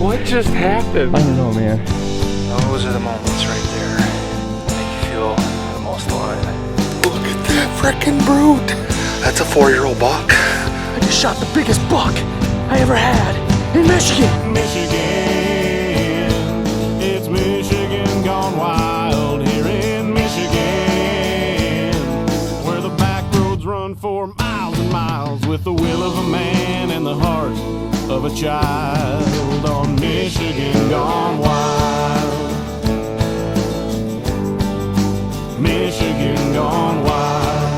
What just happened? I don't know, man. Those are the moments right there that make you feel the most alive. Look at that frickin' brute. That's a 4-year-old buck. I just shot the biggest buck I ever had in Michigan. Michigan, it's Michigan gone wild here in Michigan, where the back roads run for miles and miles with the will of a man and the heart of a child on Michigan gone wild. Michigan gone wild.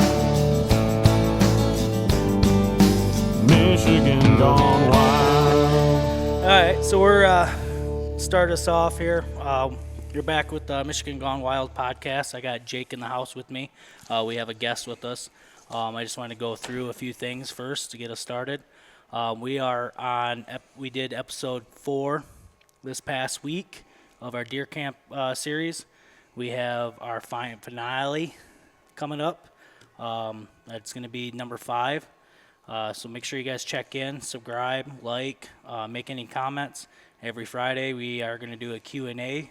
Michigan gone wild. All right, so we're start us off here. You're back with the Michigan Gone Wild podcast. I got Jake in the house with me. We have a guest with us. I just want to go through a few things first to get us started. We did episode 4 this past week of our deer camp series. We have our finale coming up. That's going to be number 5. So make sure you guys check in, subscribe, like, make any comments. Every Friday we are going to do a Q&A.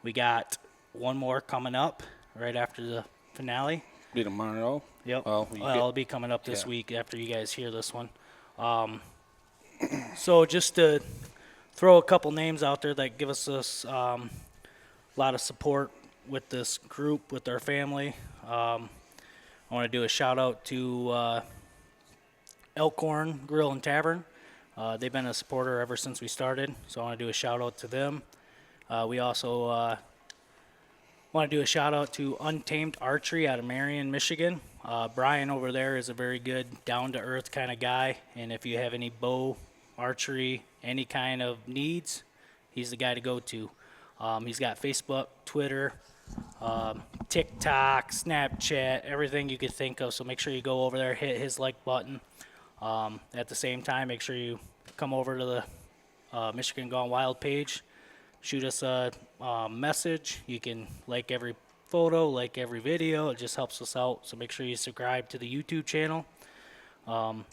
We got one more coming up right after the finale. Be tomorrow. Yep. Well, it'll be coming up this week after you guys hear this one. So just to throw a couple names out there that give us this a lot of support with this group, with our family. I want to do a shout out to Elkhorn Grill and Tavern. They've been a supporter ever since we started, so I want to do a shout out to them. We also want to do a shout out to Untamed Archery out of Marion, Michigan. Brian over there is a very good, down-to-earth kind of guy, and if you have any bow, archery, any kind of needs, he's the guy to go to. He's got Facebook, Twitter, TikTok, Snapchat, everything you could think of, so make sure you go over there, hit his like button. At the same time, make sure you come over to the Michigan Gone Wild page, shoot us a message. You can like every photo, like every video. It just helps us out. So make sure you subscribe to the YouTube channel.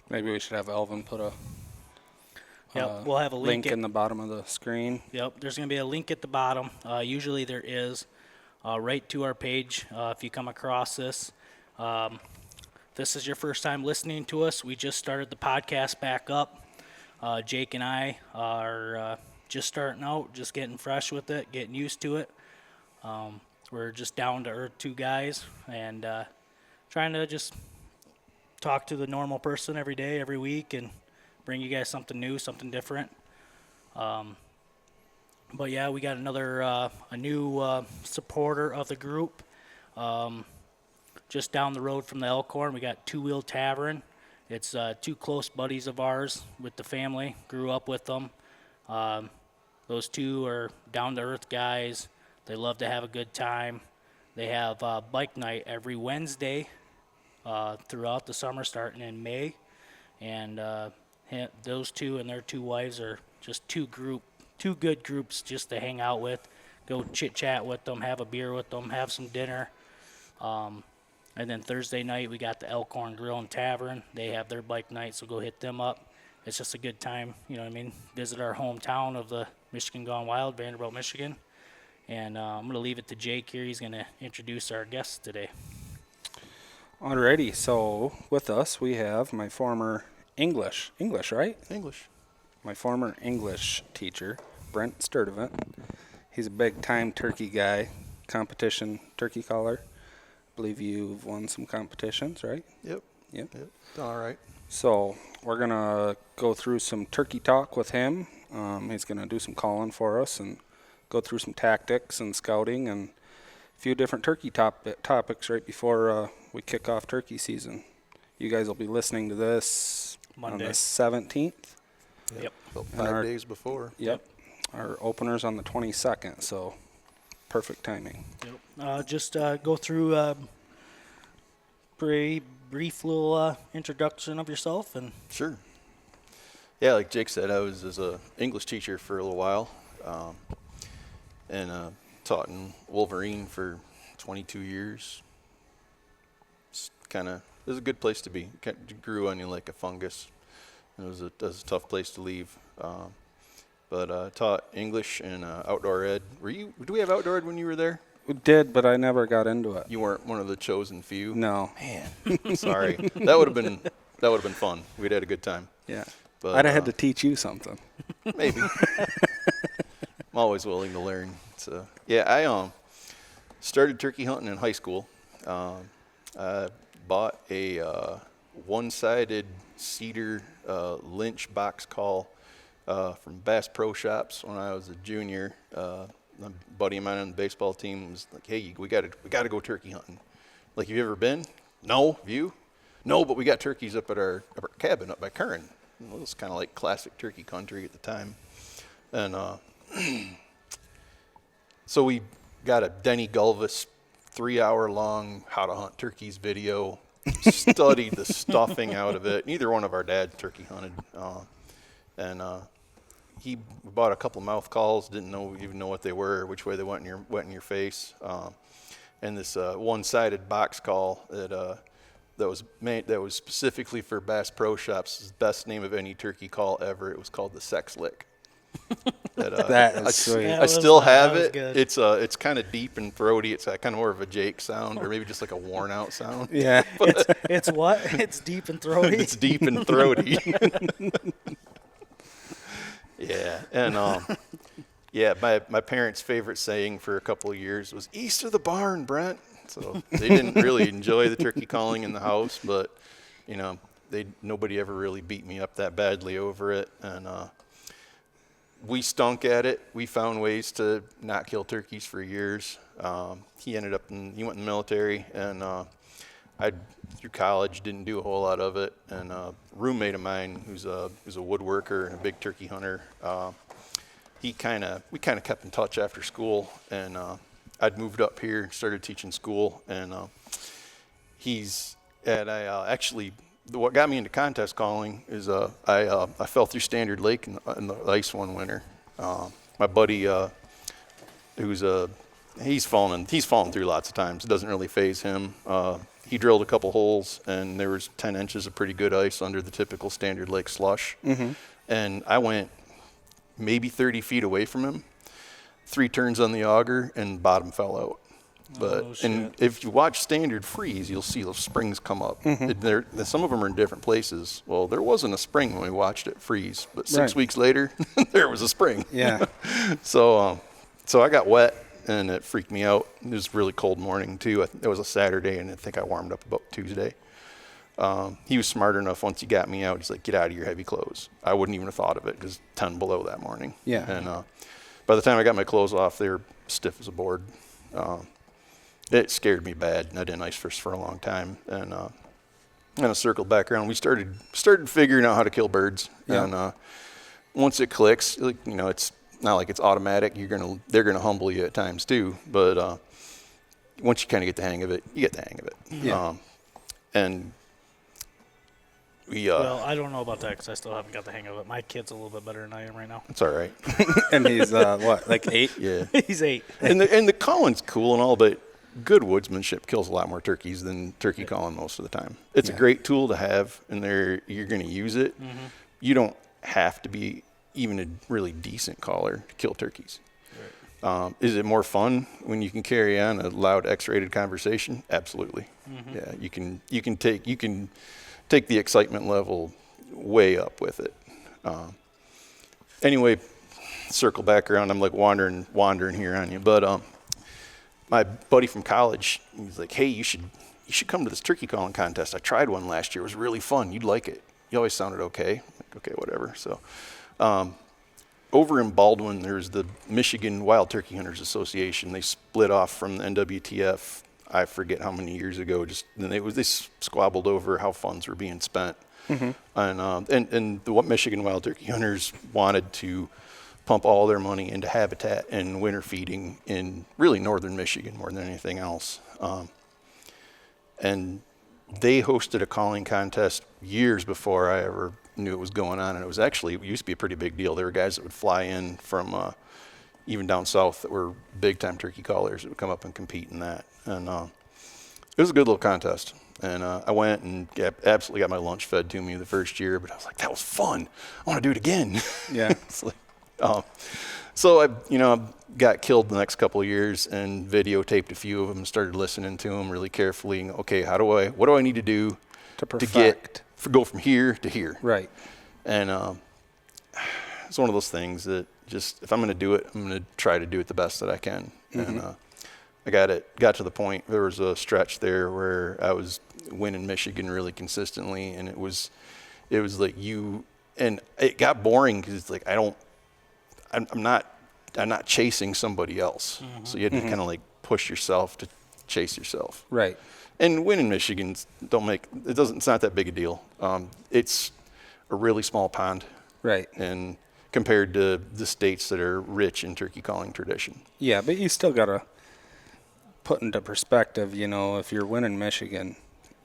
Maybe we should have Elvin put a we'll have a link in the bottom of the screen. Yep, there's going to be a link at the bottom. Usually there is right to our page if you come across this. This is your first time listening to us. We just started the podcast back up. Jake and I are just starting out, just getting fresh with it, getting used to it. We're just down-to-earth 2 guys and trying to just talk to the normal person every day, every week, and bring you guys something new, something different. But, yeah, we got another a new supporter of the group. Just down the road from the Elkhorn, we got Two Wheel Tavern. It's 2 close buddies of ours with the family, grew up with them. Those 2 are down-to-earth guys. They love to have a good time. They have bike night every Wednesday throughout the summer, starting in May. And those 2 and their 2 wives are just 2 good groups just to hang out with, go chit-chat with them, have a beer with them, have some dinner. And then Thursday night, we got the Elkhorn Grill and Tavern. They have their bike night, so go hit them up. It's just a good time, you know what I mean? Visit our hometown of the Michigan Gone Wild, Vanderbilt, Michigan. And I'm going to leave it to Jake here. He's going to introduce our guests today. Alrighty, so with us we have my former English, right? English. My former English teacher, Brent Sturtevant. He's a big-time turkey guy, competition turkey caller. I believe you've won some competitions, right? Yep. All right. So we're going to go through some turkey talk with him. He's going to do some calling for us and go through some tactics and scouting and a few different turkey topics right before we kick off turkey season. You guys will be listening to this Monday. On the 17th. Yep. About 5 days before. Yep. Our opener's on the 22nd, so perfect timing. Yep. Just go through a pretty brief little introduction of yourself. And Sure. Yeah, like Jake said, I was as a English teacher for a little while, and taught in Wolverine for 22 years. It was a good place to be. It grew on you like a fungus. It was a tough place to leave. but taught English and outdoor ed. Do we have outdoor ed when you were there? We did, but I never got into it. You weren't one of the chosen few? No. Man, sorry. That would have been fun. We'd had a good time. Yeah. But, I'd have had to teach you something. Maybe. I'm always willing to learn. So yeah, I started turkey hunting in high school. I bought a one-sided cedar Lynch box call from Bass Pro Shops when I was a junior. A buddy of mine on the baseball team was like, "Hey, we got to go turkey hunting." Like, have you ever been? No. Have you? No, but we got turkeys up at our cabin up by Curran. It was kind of like classic turkey country at the time. And so we got a Denny Gulvis 3-hour-long how to hunt turkeys video, studied the stuffing out of it. Neither one of our dads turkey hunted. He bought a couple mouth calls, didn't even know what they were, which way they went in your face. And this one-sided box call that was specifically for Bass Pro Shops. It's the best name of any turkey call ever. It was called the Sex Lick. That is sweet. I still have it. Good. It's kind of deep and throaty. It's kind of more of a Jake sound, or maybe just like a worn out sound. Yeah. It's what? It's deep and throaty. It's deep and throaty. Yeah, and yeah, my parents' favorite saying for a couple of years was "East of the barn, Brent." So they didn't really enjoy the turkey calling in the house, but nobody ever really beat me up that badly over it, and we stunk at it. We found ways to not kill turkeys for years. He went in the military, and I through college didn't do a whole lot of it. And a roommate of mine who's a woodworker and a big turkey hunter, we kind of kept in touch after school, and I'd moved up here and started teaching school, and what got me into contest calling is I fell through Standard Lake in the ice one winter. My buddy, he's fallen through lots of times. It doesn't really faze him. He drilled a couple holes, and there was 10 inches of pretty good ice under the typical Standard Lake slush. Mm-hmm. And I went maybe 30 feet away from him, 3 turns on the auger, and bottom fell out. And if you watch Standard freeze, you'll see those springs come up. Mm-hmm. Some of them are in different places. Well, there wasn't a spring when we watched it freeze, but 6 weeks later, there was a spring. Yeah. So I got wet, and it freaked me out. It was a really cold morning too. It was a Saturday, and I think I warmed up about Tuesday. He was smart enough once he got me out. He's like, "Get out of your heavy clothes." I wouldn't even have thought of it because 10 below that morning. Yeah. And by the time I got my clothes off, they were stiff as a board. It scared me bad, and I didn't ice fish for a long time. And I circled back around. We started figuring out how to kill birds. Yeah. And once it clicks, it's not like it's automatic. They're gonna humble you at times too. But once you kind of get the hang of it, you get the hang of it. Yeah. And we. Well, I don't know about that because I still haven't got the hang of it. My kid's a little bit better than I am right now. It's all right. And he's what, like 8? Yeah. He's 8. And the calling's cool and all, but good woodsmanship kills a lot more turkeys than turkey calling most of the time. It's a great tool to have, and you're going to use it. Mm-hmm. You don't have to be even a really decent caller to kill turkeys. Right. Is it more fun when you can carry on a loud X-rated conversation? Absolutely. Mm-hmm. Yeah, you can take the excitement level way up with it. Anyway, circle back around. I'm like wandering here on you, but my buddy from college, he's like, "Hey, you should come to this turkey calling contest. I tried one last year. It was really fun. You'd like it. You always sounded okay." I'm like, okay, whatever. So over in Baldwin, there's the Michigan Wild Turkey Hunters Association. They split off from the NWTF, I forget how many years ago. They squabbled over how funds were being spent. Mm-hmm. And the Michigan Wild Turkey Hunters wanted to pump all their money into habitat and winter feeding in really northern Michigan more than anything else. And they hosted a calling contest years before I ever knew it was going on. And it used to be a pretty big deal. There were guys that would fly in from even down south that were big time turkey callers that would come up and compete in that. And it was a good little contest. And I went and absolutely got my lunch fed to me the first year, but I was like, that was fun. I want to do it again. Yeah. So I got killed the next couple of years and videotaped a few of them, started listening to them really carefully. Okay, what do I need to do To to perfect. go from here to here? Right. And it's one of those things that just, if I'm going to do it, I'm going to try to do it the best that I can. And I got to the point, there was a stretch there where I was winning Michigan really consistently, and it was like and it got boring because it's like I'm not chasing somebody else. So you had to kind of like push yourself to chase yourself. Right. And winning Michigan's it's not that big a deal. It's a really small pond. Right. And compared to the states that are rich in turkey calling tradition. Yeah, but you still got to put into perspective, if you're winning Michigan,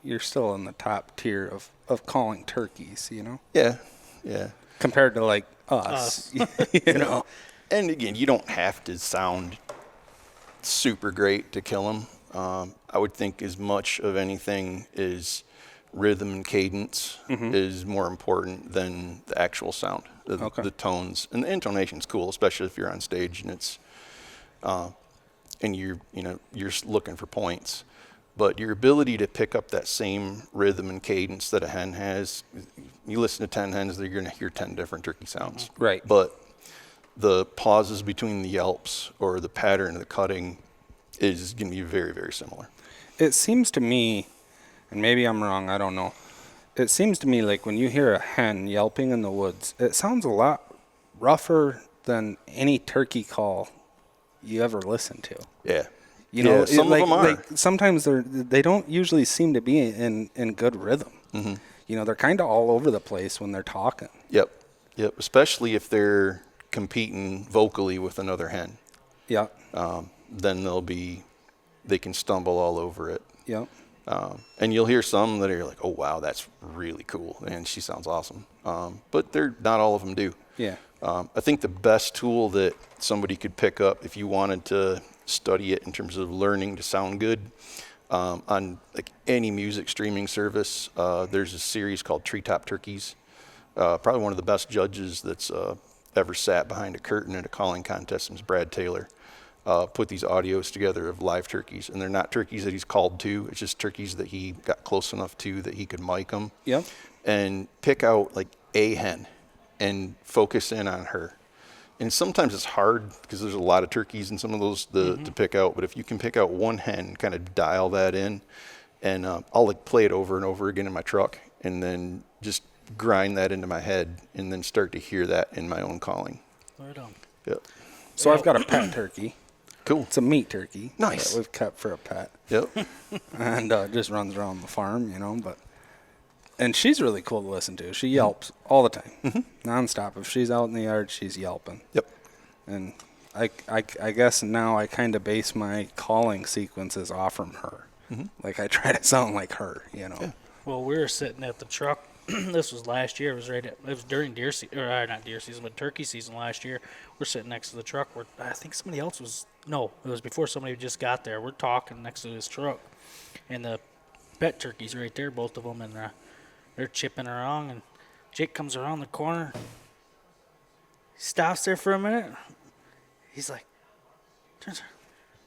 you're still in the top tier of calling turkeys, Yeah. Yeah. compared to like us, And again, you don't have to sound super great to kill them. I would think as much of anything is rhythm and cadence is more important than the actual sound, the tones, and the intonation's cool, especially if you're on stage and it's and you're looking for points. But your ability to pick up that same rhythm and cadence that a hen has, you listen to 10 hens, you're going to hear 10 different turkey sounds. Right. But the pauses between the yelps or the pattern of the cutting is going to be very, very similar. It seems to me, and maybe I'm wrong, I don't know. It seems to me like when you hear a hen yelping in the woods, it sounds a lot rougher than any turkey call you ever listen to. Yeah. Some of them are. Like sometimes they don't usually seem to be in good rhythm. They're kind of all over the place when they're talking. Yep. Especially if they're competing vocally with another hen. Yeah. Then they can stumble all over it. Yep. And you'll hear some that are like, oh, wow, that's really cool. And she sounds awesome. But not all of them do. Yeah. I think the best tool that somebody could pick up if you wanted to study it in terms of learning to sound good, on like any music streaming service, there's a series called Treetop Turkeys. Probably one of the best judges that's ever sat behind a curtain at a calling contest is Brad Taylor. Put these audios together of live turkeys, and they're not turkeys that he's called to. It's just turkeys that he got close enough to that he could mic them. Yep. And pick out like a hen and focus in on her. And sometimes it's hard because there's a lot of turkeys in some of those to pick out. But if you can pick out one hen, kind of dial that in, and I'll like play it over and over again in my truck, and then just grind that into my head, and then start to hear that in my own calling. Right on. Yep. So I've got a pet turkey. Cool. It's a meat turkey. Nice. That we've kept for a pet. Yep. And just runs around the farm, and she's really cool to listen to. She yelps all the time, nonstop. If she's out in the yard, she's yelping. Yep. And I guess now I kind of base my calling sequences off from her. Like I try to sound like her, Yeah. Well, we were sitting at the truck. This was last year. It was during deer season, or not deer season, but turkey season last year. We're sitting next to the truck where I think somebody else was. No, it was before somebody just got there. We're talking next to this truck, and the pet turkeys right there, both of them, and they're chipping around. And Jake comes around the corner, stops there for a minute. He's like, turns around.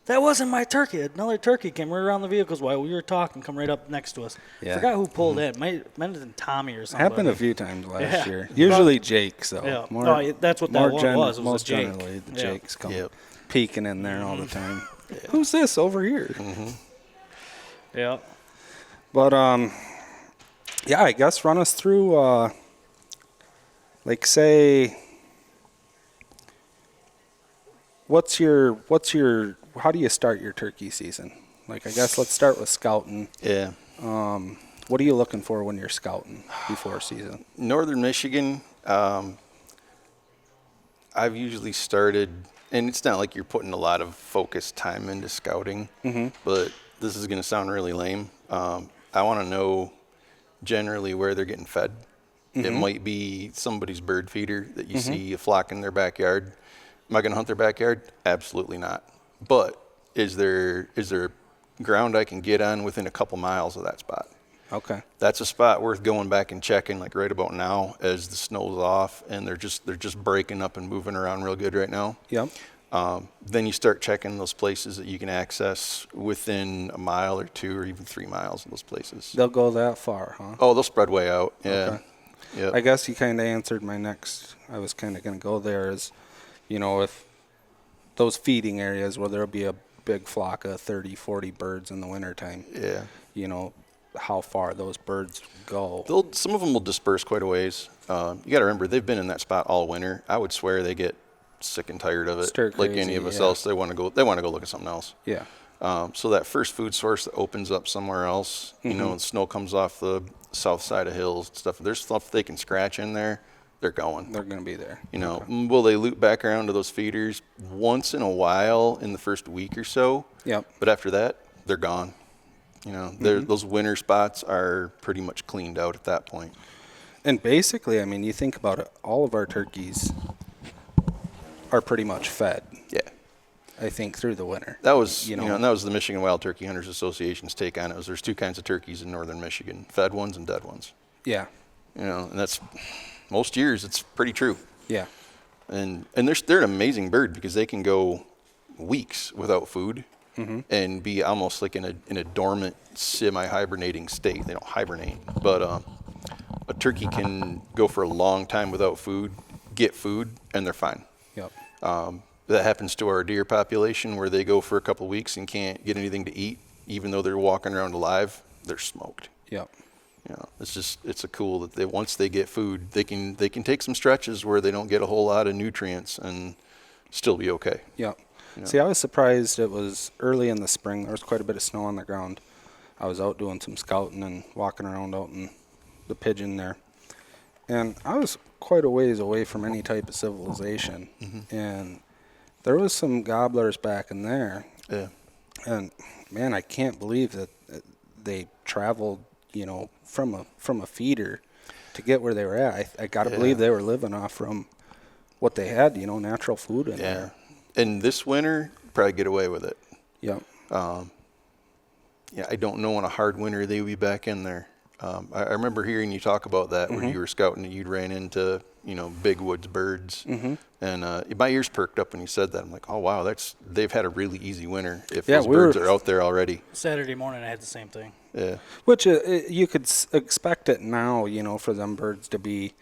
That wasn't my turkey. Another turkey came right around the vehicles while we were talking, come right up next to us. Yeah. Forgot who pulled in. Might have been Tommy or something. Happened a few times last Yeah. year. Usually Jake, so Yeah. more, No, that's what that more one was. It was most a Jake. generally, the Yeah. Jakes come Yep. peeking in there all the time. Who's this over here? Yeah. But yeah, I guess run us through like say what's your how do you start your turkey season? Like I guess let's start with scouting. Yeah. What are you looking for when you're scouting before season? Northern Michigan, I've usually started, and it's not like you're putting a lot of focused time into scouting, but this is going to sound really lame. I want to know generally where they're getting fed. It might be somebody's bird feeder that you see a flock in their backyard. Am I going to hunt their backyard? Absolutely not. But is there ground I can get on within a couple miles of that spot? Okay. That's a spot worth going back and checking, like right about now, as the snow's off and they're just breaking up and moving around real good right now. Yep. Then you start checking those places that you can access within a mile or 2 or even 3 miles of those places. They'll go that far, huh? Oh, they'll spread way out. Yeah. Okay. Yep. I guess you kind of answered my next. I was kind of going to go there is, if those feeding areas where there'll be a big flock of 30, 40 birds in the wintertime, Yeah. how far those birds go. Some of them will disperse quite a ways. You got to remember, they've been in that spot all winter. I would swear they get sick and tired of it. Stir Like crazy, any of us yeah. else, they want to go look at something else. Yeah. So that first food source that opens up somewhere else, and snow comes off the south side of hills and stuff. There's stuff they can scratch in there. They're going. They're going to be there. Will they loop back around to those feeders once in a while in the first week or so? Yep. But after that, they're gone. Those winter spots are pretty much cleaned out at that point. And basically, I mean, you think about it, all of our turkeys are pretty much fed, Yeah. I think, through the winter. That was, and that was the Michigan Wild Turkey Hunters Association's take on it. There's 2 kinds of turkeys in northern Michigan: fed ones and dead ones. Yeah. And that's most years it's pretty true. Yeah. And they're an amazing bird because they can go weeks without food and be almost like in a dormant, semi-hibernating state. They don't hibernate, but a turkey can go for a long time without food, get food, and they're fine. Yep. That happens to our deer population where they go for a couple weeks and can't get anything to eat, even though they're walking around alive. They're smoked. Yep. It's a cool that once they get food, they can take some stretches where they don't get a whole lot of nutrients and still be okay. Yep. See, I was surprised it was early in the spring. There was quite a bit of snow on the ground. I was out doing some scouting and walking around out in the pigeon there. And I was quite a ways away from any type of civilization. And there was some gobblers back in there. Yeah. And, man, I can't believe that they traveled, from a feeder to get where they were at. I got to believe they were living off from what they had, natural food in there. And this winter, probably get away with it. Yep. I don't know on a hard winter they would be back in there. I remember hearing you talk about that when you were scouting and you'd ran into, big woods birds. And my ears perked up when you said that. I'm like, oh, wow, they've had a really easy winter if those birds are out there already. Saturday morning, I had the same thing. Yeah. Which you could expect it now, for them birds to be.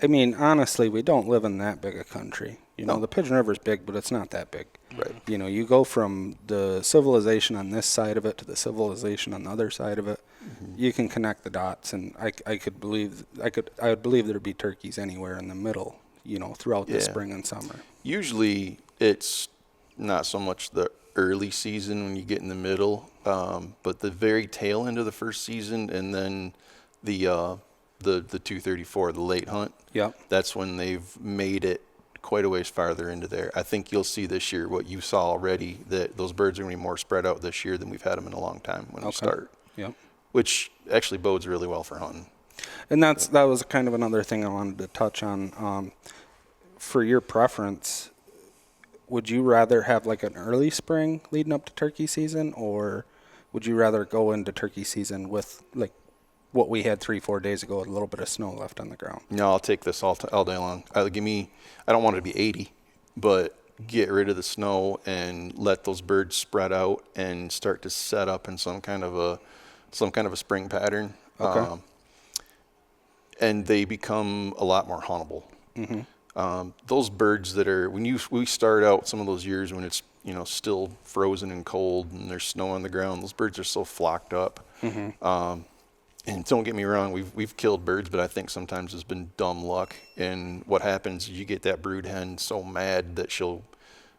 I mean, honestly, we don't live in that big a country. The Pigeon River's big, but it's not that big. Right. You go from the civilization on this side of it to the civilization on the other side of it. You can connect the dots, and I would believe there'd be turkeys anywhere in the middle, throughout the spring and summer. Usually it's not so much the early season when you get in the middle, but the very tail end of the first season, and then the 234, the late hunt. Yep. That's when they've made it quite a ways farther into there. I think you'll see this year what you saw already, that those birds are going to be more spread out this year than we've had them in a long time when we start. Yep. Which actually bodes really well for hunting. And that was kind of another thing I wanted to touch on. For your preference, would you rather have like an early spring leading up to turkey season, or would you rather go into turkey season with like what we had 3-4 days ago with a little bit of snow left on the ground? No, I'll take this all day long. I don't want it to be 80, but get rid of the snow and let those birds spread out and start to set up in some kind of a spring pattern. Okay. And they become a lot more huntable. Those birds that are, we start out some of those years when it's still frozen and cold and there's snow on the ground, those birds are so flocked up. And don't get me wrong, we've killed birds, but I think sometimes it's been dumb luck. And what happens is you get that brood hen so mad that she'll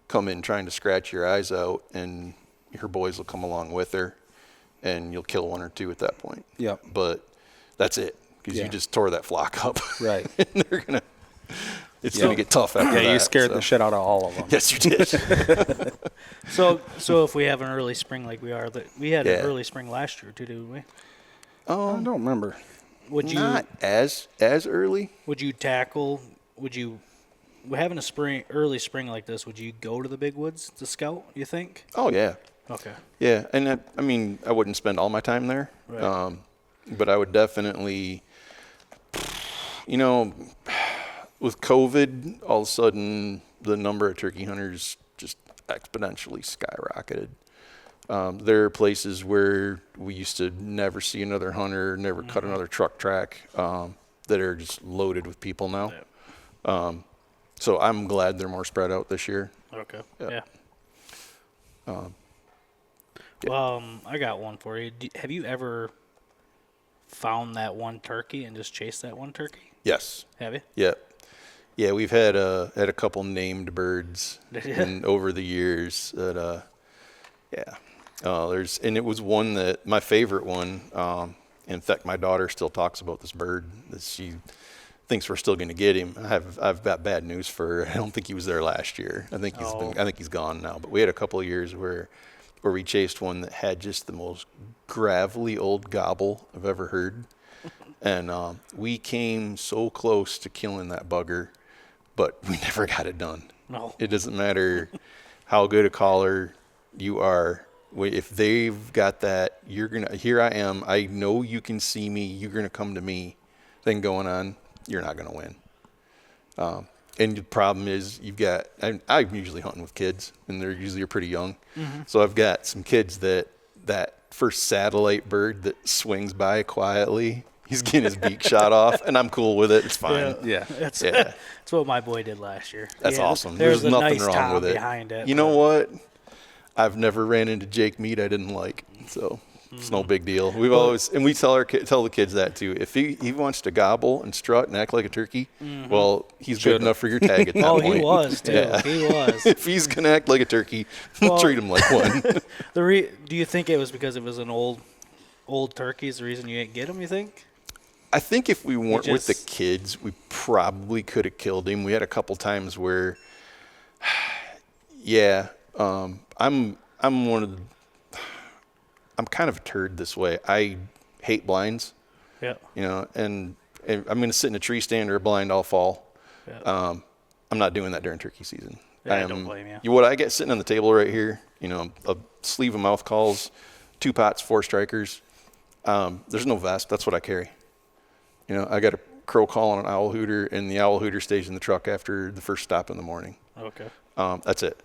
come in trying to scratch your eyes out, and her boys will come along with her, and you'll kill 1 or 2 at that point. Yep. But that's it, because you just tore that flock up. Right. And it's gonna get tough after that. Yeah, you scared the shit out of all of them. Yes, you did. So if we have an early spring like we had an early spring last year too, didn't we? I don't remember. Would you Not as early. Would you having a early spring like this? Would you go to the big woods to scout? You think? Oh yeah. Okay. Yeah, and I mean, I wouldn't spend all my time there, Right. but I would definitely, you know, with COVID, all of a sudden the number of turkey hunters just exponentially skyrocketed. There are places where we used to never see another hunter, never cut another truck track, that are just loaded with people now. So I'm glad they're more spread out this year. Okay. Yeah. Yeah. I got one for you. Have you ever found that one turkey and just chased that one turkey? Yes. Have you? Yeah. Yeah, we've had a couple named birds over the years that and it was one that my favorite one. In fact, my daughter still talks about this bird that she thinks we're still going to get him. I've got bad news for her. I don't think he was there last year. I think he's gone now. But we had a couple of years where we chased one that had just the most gravelly old gobble I've ever heard. And we came so close to killing that bugger, but we never got it done. No. It doesn't matter how good a caller you are. If they've got that, here I am. I know you can see me. You're going to come to me. Then going on, you're not going to win. And the problem is I'm usually hunting with kids, and they're usually pretty young. Mm-hmm. So I've got some kids that first satellite bird that swings by quietly, he's getting his beak shot off, and I'm cool with it. It's fine. Yeah. That's what my boy did last year. That's awesome. There's nothing nice wrong top with it. behind it. You know what? I've never ran into Jake meat I didn't like, so it's no big deal. We tell the kids that too. If he wants to gobble and strut and act like a turkey, well, he's good enough for your tag at that point. He was too. Yeah. He was. If he's gonna act like a turkey, treat him like one. Do you think it was because it was an old turkey is the reason you didn't get him? You think? I think if we weren't with the kids, we probably could have killed him. We had a couple times where, I'm kind of a turd this way. I hate blinds. Yeah. And I'm going to sit in a tree stand or a blind all fall. Yeah. I'm not doing that during turkey season. Yeah, I don't blame you. What I get sitting on the table right here, a sleeve of mouth calls, 2 pots, 4 strikers. There's no vest. That's what I carry. I got a crow call and an owl hooter, and the owl hooter stays in the truck after the first stop in the morning. Okay. That's it.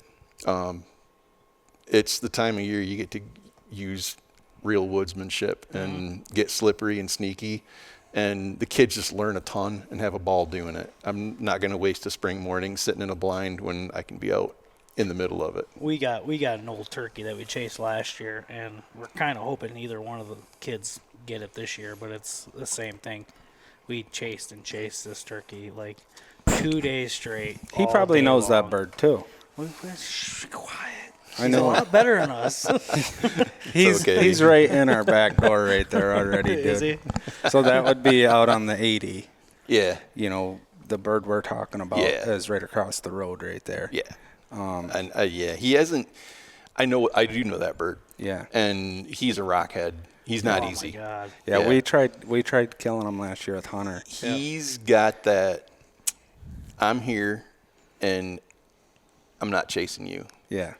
It's the time of year you get to use real woodsmanship and get slippery and sneaky, and the kids just learn a ton and have a ball doing it. I'm not going to waste a spring morning sitting in a blind when I can be out in the middle of it. We got an old turkey that we chased last year, and we're kind of hoping either one of the kids get it this year, but it's the same thing. We chased this turkey like 2 days straight. He probably knows that bird too. Shh, quiet. I He's know. a lot better than us. He's right in our back door right there already, dude. Is he? So that would be out on the 80. Yeah. The bird we're talking about is right across the road right there. Yeah. He hasn't. I do know that bird. Yeah. And he's a rockhead. He's not easy. Oh my God. Yeah, we tried killing him last year with Hunter. He's got that. I'm here, and I'm not chasing you. Yeah.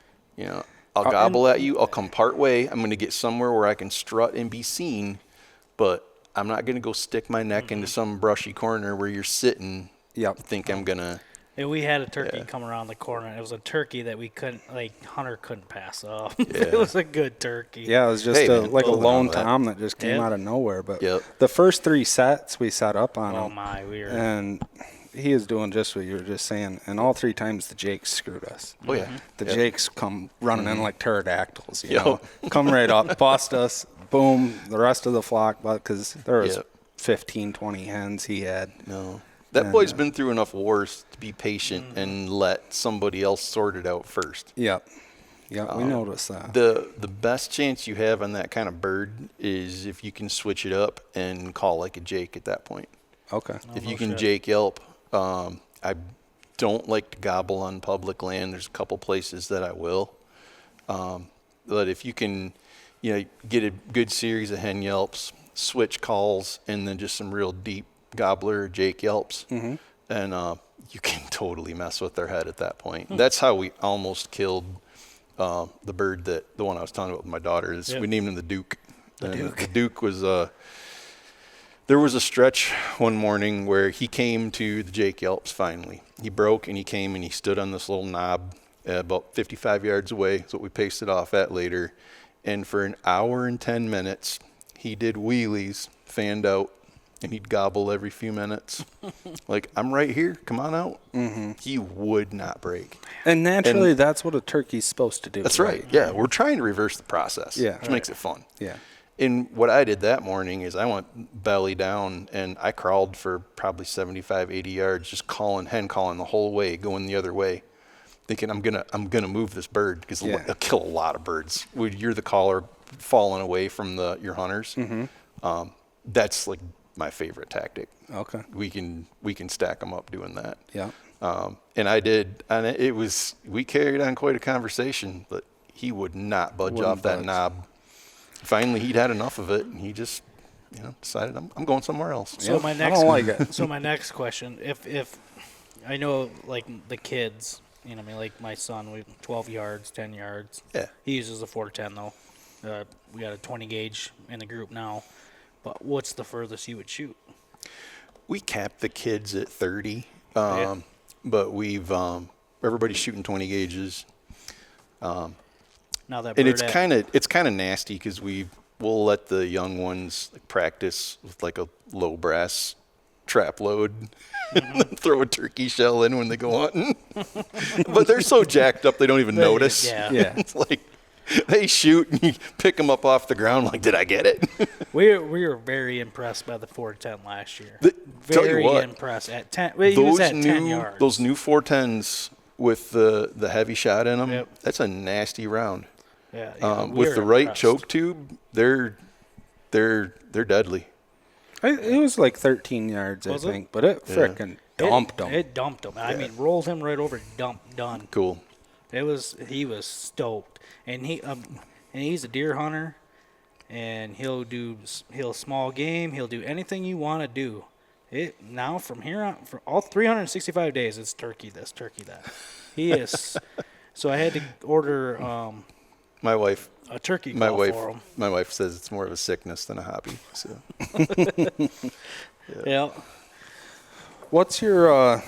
I'll gobble at you. I'll come part way. I'm going to get somewhere where I can strut and be seen, but I'm not going to go stick my neck into some brushy corner where you're sitting. Think I'm going to. And we had a turkey come around the corner. It was a turkey that Hunter couldn't pass off. It was a good turkey. Yeah, it was just a lone tom that just came out of nowhere. But the first 3 sets we set up on him. And he is doing just what you were just saying. And all 3 times the Jakes screwed us. Oh, yeah. The Jakes come running in like pterodactyls, come right up, bust us, boom, the rest of the flock, because there was 15, 20 hens he had. No. That boy's been through enough wars to be patient and let somebody else sort it out first. Yep. Yeah, we noticed that. The best chance you have on that kind of bird is if you can switch it up and call like a Jake at that point. Okay. If you can Jake yelp. I don't like to gobble on public land. There's a couple places that I will. But if you can, get a good series of hen yelps, switch calls, and then just some real deep gobbler Jake yelps, and you can totally mess with their head at that point. That's how we almost killed the bird the one I was telling you about with my daughter is we named him the Duke. The Duke was there was a stretch one morning where he came to the Jake Yelps finally. He broke and he came and he stood on this little knob about 55 yards away. That's what we pasted off at later. And for an hour and 10 minutes, he did wheelies, fanned out, and he'd gobble every few minutes. Like, I'm right here. Come on out. Mm-hmm. He would not break. And naturally, that's what a turkey's supposed to do. That's right. Yeah, we're trying to reverse the process, which makes it fun. Yeah. And what I did that morning is I went belly down, and I crawled for probably 75, 80 yards, just hen calling the whole way, going the other way, thinking I'm gonna move this bird because it'll kill a lot of birds. When you're the caller falling away from your hunters, that's like my favorite tactic. Okay. We can stack them up doing that. Yeah. And I did, and we carried on quite a conversation, but he would not budge off that knob. Finally, he'd had enough of it, and he just, decided I'm going somewhere else. So my next, I don't like it. So my next question, if I know like the kids, like my son, we 12 yards, 10 yards. Yeah. He uses a 410 though. We got a 20 gauge in the group now. But what's the furthest you would shoot? We capped the kids at 30, but we've everybody's shooting 20 gauges. Now that and it's kind of nasty because we'll let the young ones practice with like a low brass trap load, and then throw a turkey shell in when they go hunting. But they're so jacked up they don't even notice. Yeah. It's like they shoot and you pick them up off the ground like, did I get it? We were very impressed by the 410 last year. Tell you Very what, impressed at 10. Well, he was at 10 yards. Those new 410s with the heavy shot in them, that's a nasty round. Yeah, with the right choke tube, they're deadly. It was like 13 yards, I think, but it frickin' dumped him. It dumped him. I mean, rolled him right over, done. Cool. He was stoked, and he's a deer hunter, and he'll small game. He'll do anything you want to do. Now from here on, for all 365 days, it's turkey this, turkey that. He is. So I had to order. My wife. A turkey call for him. My wife says it's more of a sickness than a hobby. So. Yeah. What's your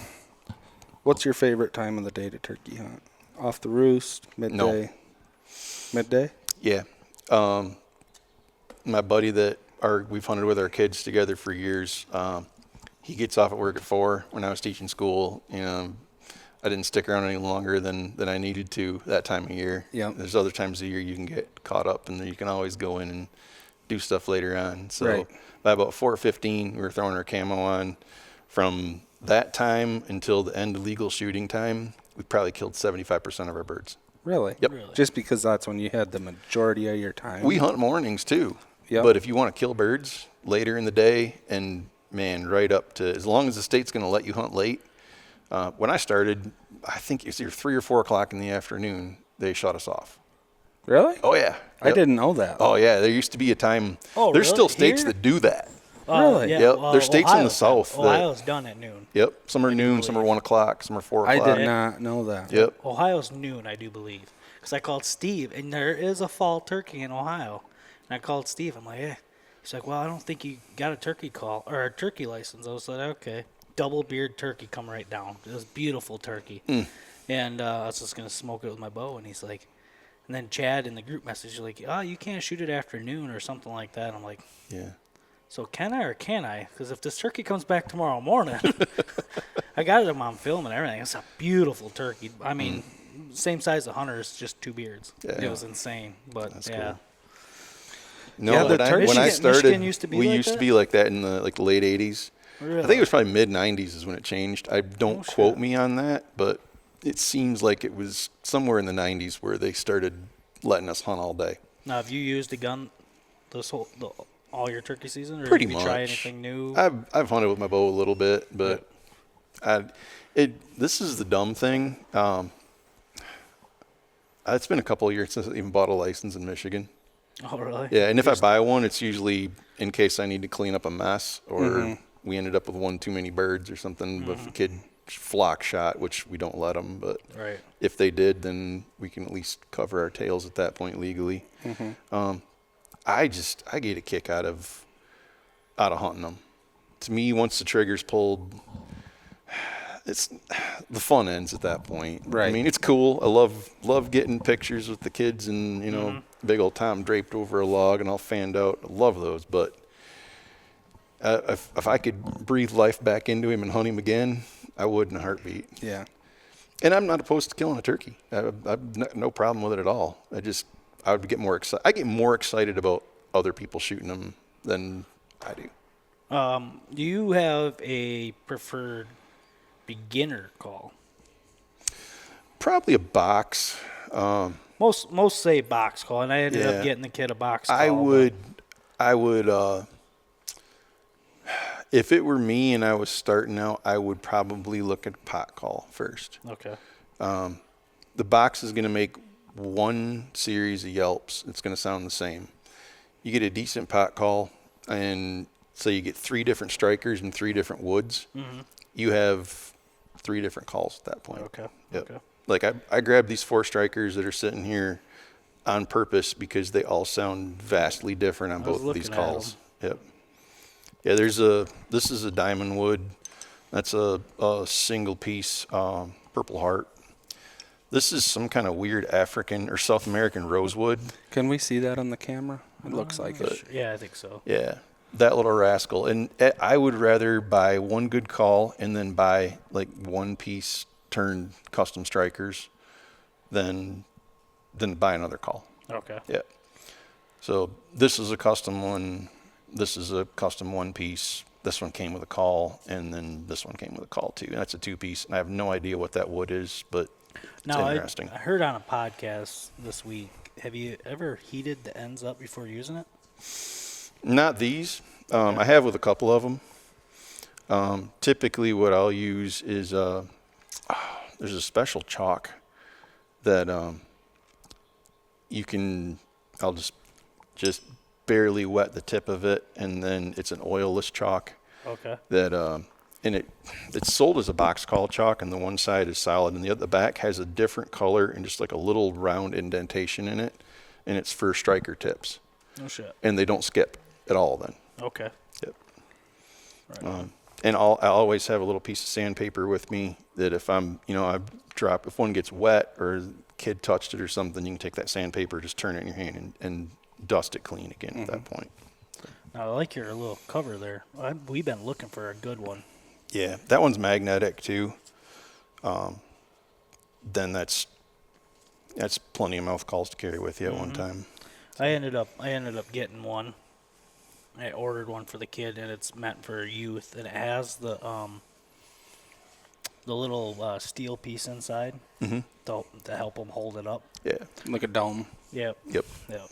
favorite time of the day to turkey hunt? Off the roost, midday? No. Midday? Yeah. My buddy we've hunted with our kids together for years. He gets off at work at 4. When I was teaching school, I didn't stick around any longer than I needed to that time of year. Yeah. There's other times of year you can get caught up, and then you can always go in and do stuff later on. So by about 4:15, we were throwing our camo on. From that time until the end of legal shooting time, we probably killed 75% of our birds. Really? Yep. Really? Just because that's when you had the majority of your time? We hunt mornings too. Yep. But if you want to kill birds later in the day, and man, right up to, as long as the state's going to let you hunt late. When I started, I think it's either 3 or 4 o'clock in the afternoon, they shut us off. Really? Oh, yeah. I didn't know that. Oh, yeah. There used to be a time. Oh, there's really? still states Here? that do that. Really? Yeah, Yep. There's states in the South that- Ohio's done at noon. Yep. Some are noon, some are 1 o'clock, some are 4 I o'clock. did not know that. Yep. Ohio's noon, I do believe. Because I called Steve, and there is a fall turkey in Ohio. And I called Steve. I'm like, hey. He's like, well, I don't think you got a turkey call or a turkey license. I was like, okay. Double beard turkey come right down. It was beautiful turkey. And I was just going to smoke it with my bow. And he's like, and then Chad in the group message, like, oh, you can't shoot it after noon or something like that. I'm like, Yeah. so can I or can't I? Because if this turkey comes back tomorrow morning, I got it on film and everything. It's a beautiful turkey. I mean, same size as Hunter's, just 2 beards. Yeah. It was insane. But That's yeah. cool. No, Yeah, when I started, Michigan used to be we like used that? to be like that in the late 80s. Really? I think it was probably mid-90s is when it changed. Don't Oh, quote shit. me on that, but it seems like it was somewhere in the 90s where they started letting us hunt all day. Now, have you used a gun all your turkey season? Or Pretty did you much. try anything new? I've hunted with my bow a little bit, but this is the dumb thing. It's been a couple of years since I even bought a license in Michigan. Oh, really? Yeah, and if I buy one, it's usually in case I need to clean up a mess or we ended up with one too many birds or something. But if a kid flock shot, which we don't let them, but Right. if they did, then we can at least cover our tails at that point legally. I get a kick out of hunting them. To me, once the trigger's pulled, it's the fun ends at that point. Right. I mean, it's cool. I love getting pictures with the kids and big old Tom draped over a log and all fanned out. I love those, but if I could breathe life back into him and hunt him again, I would in a heartbeat. Yeah. And I'm not opposed to killing a turkey. I've no problem with it at all. I would get more excited. I get more excited about other people shooting them than I do. Do you have a preferred beginner call? Probably a box. Most say box call, and I ended Yeah. up getting the kid a box call. I would. If it were me and I was starting out, I would probably look at pot call first. Okay. The box is going to make one series of yelps. It's going to sound the same. You get a decent pot call, and so you get 3 different strikers and 3 different woods. You have 3 different calls at that point. Okay. Yep. Okay. Like I grabbed these 4 strikers that are sitting here on purpose because they all sound vastly different on I was both of these looking at calls. Yep. Yeah, this is a diamond wood. That's a single piece Purple Heart. This is some kind of weird African or South American rosewood. Can we see that on the camera? It looks like it. Yeah, I think so. Yeah, that little rascal. And I would rather buy one good call and then buy like 1 piece turned custom strikers than buy another call. Okay. Yeah. So this is a custom one. This is a custom 1 piece. This one came with a call, and then this one came with a call too. And that's a 2 piece. And I have no idea what that wood is, but it's interesting. I heard on a podcast this week. Have you ever heated the ends up before using it? Not these. I have with a couple of them. Typically, what I'll use is there's a special chalk that you can. I'll just barely wet the tip of it, and then it's an oilless chalk. Okay. That and it's sold as a box call chalk, and the one side is solid, and the back has a different color and just like a little round indentation in it, and it's for striker tips, No shit. and they don't skip at all. Then. Okay. Yep. Right. And I always have a little piece of sandpaper with me that if if one gets wet or the kid touched it or something, you can take that sandpaper, just turn it in your hand and dust it clean again at that point. Now, I like your little cover there. We've been looking for a good one. Yeah, that one's magnetic too. Then that's plenty of mouth calls to carry with you at one time. I ended up getting one. I ordered one for the kid, and it's meant for youth, and it has the little steel piece inside to help him hold it up. Yeah. Like a dome. Yep. Yep. Yep.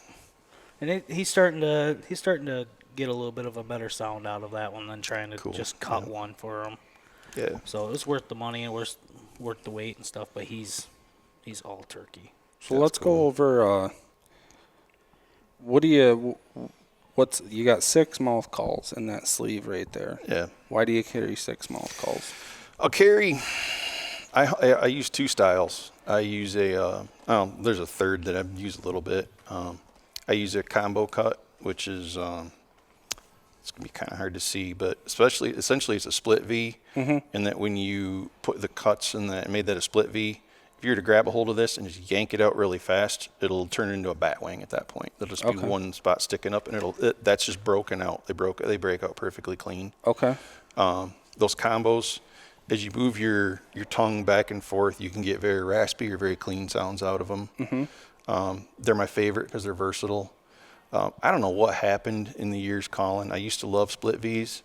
And he's starting to get a little bit of a better sound out of that one than trying to Cool. just cut one for him. Yeah. So it was worth the money and worth the weight and stuff. But he's all turkey. So let's go over. You got 6 mouth calls in that sleeve right there. Yeah. Why do you carry 6 mouth calls? I'll carry. I use 2 styles. I use there's a third that I've used a little bit. I use a combo cut, which is it's gonna be kind of hard to see, but essentially it's a split V, and that when you put the cuts in that made that a split V, if you were to grab a hold of this and just yank it out really fast, it'll turn into a bat wing at that point. There'll just be one spot sticking up, and that's just broken out. They break out perfectly clean. Okay. Those combos, as you move your tongue back and forth, you can get very raspy or very clean sounds out of them. They're my favorite because they're versatile. I don't know what happened in the years calling. I used to love split Vs,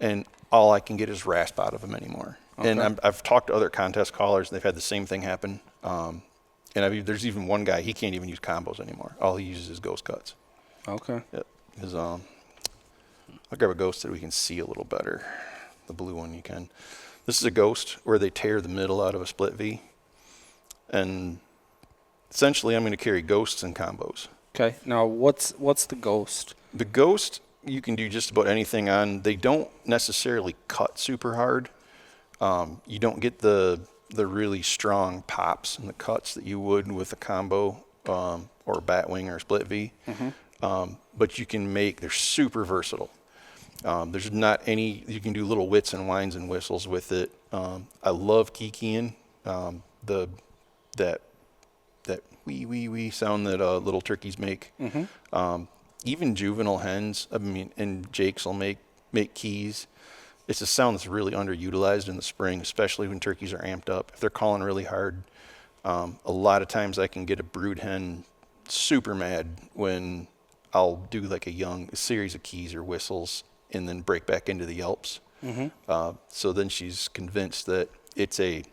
and all I can get is rasp out of them anymore. Okay. And I've talked to other contest callers, and they've had the same thing happen. And there's even one guy, he can't even use combos anymore. All he uses is ghost cuts. Okay. Yep. I'll grab a ghost that we can see a little better. The blue one you can. This is a ghost where they tear the middle out of a split V. And essentially I'm going to carry ghosts and combos. Okay. Now what's the ghost? The ghost, you can do just about anything on. They don't necessarily cut super hard. You don't get the really strong pops and the cuts that you would with a combo or batwing or split V. But you can they're super versatile. There's not any, you can do little wits and whines and whistles with it. I love kikiing, that wee sound that little turkeys make. Even juvenile hens, I mean, and jakes will make keys. It's a sound that's really underutilized in the spring, especially when turkeys are amped up. If they're calling really hard, a lot of times I can get a brood hen super mad when I'll do like a series of keys or whistles and then break back into the yelps. So then she's convinced that it's a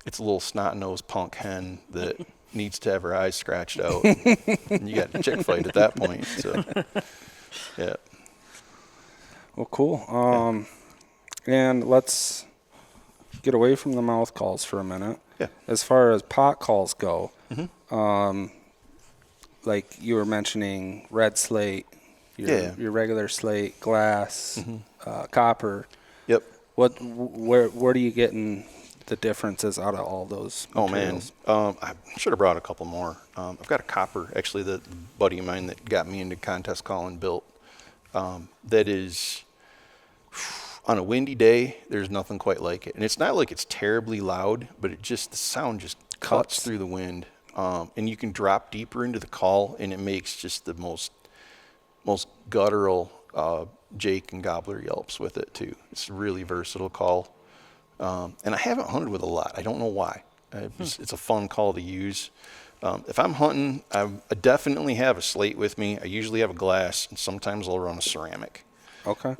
little snot-nosed punk hen that needs to have her eyes scratched out. And you got a chick fight at that point. So, yeah. Well, cool. And let's get away from the mouth calls for a minute. Yeah. As far as pot calls go, like you were mentioning red slate, your regular slate, glass, copper. Yep. Where do you getting the differences out of all those materials? Oh, man. I should have brought a couple more. I've got a copper, actually, that a buddy of mine that got me into contest calling built. That is, on a windy day, there's nothing quite like it. And it's not like it's terribly loud, but the sound just cuts through the wind. And you can drop deeper into the call, and it makes just the most guttural jake and gobbler yelps with it, too. It's a really versatile call. And I haven't hunted with a lot. I don't know why. It's a fun call to use. If I'm hunting, I definitely have a slate with me. I usually have a glass, and sometimes I'll run a ceramic. Okay.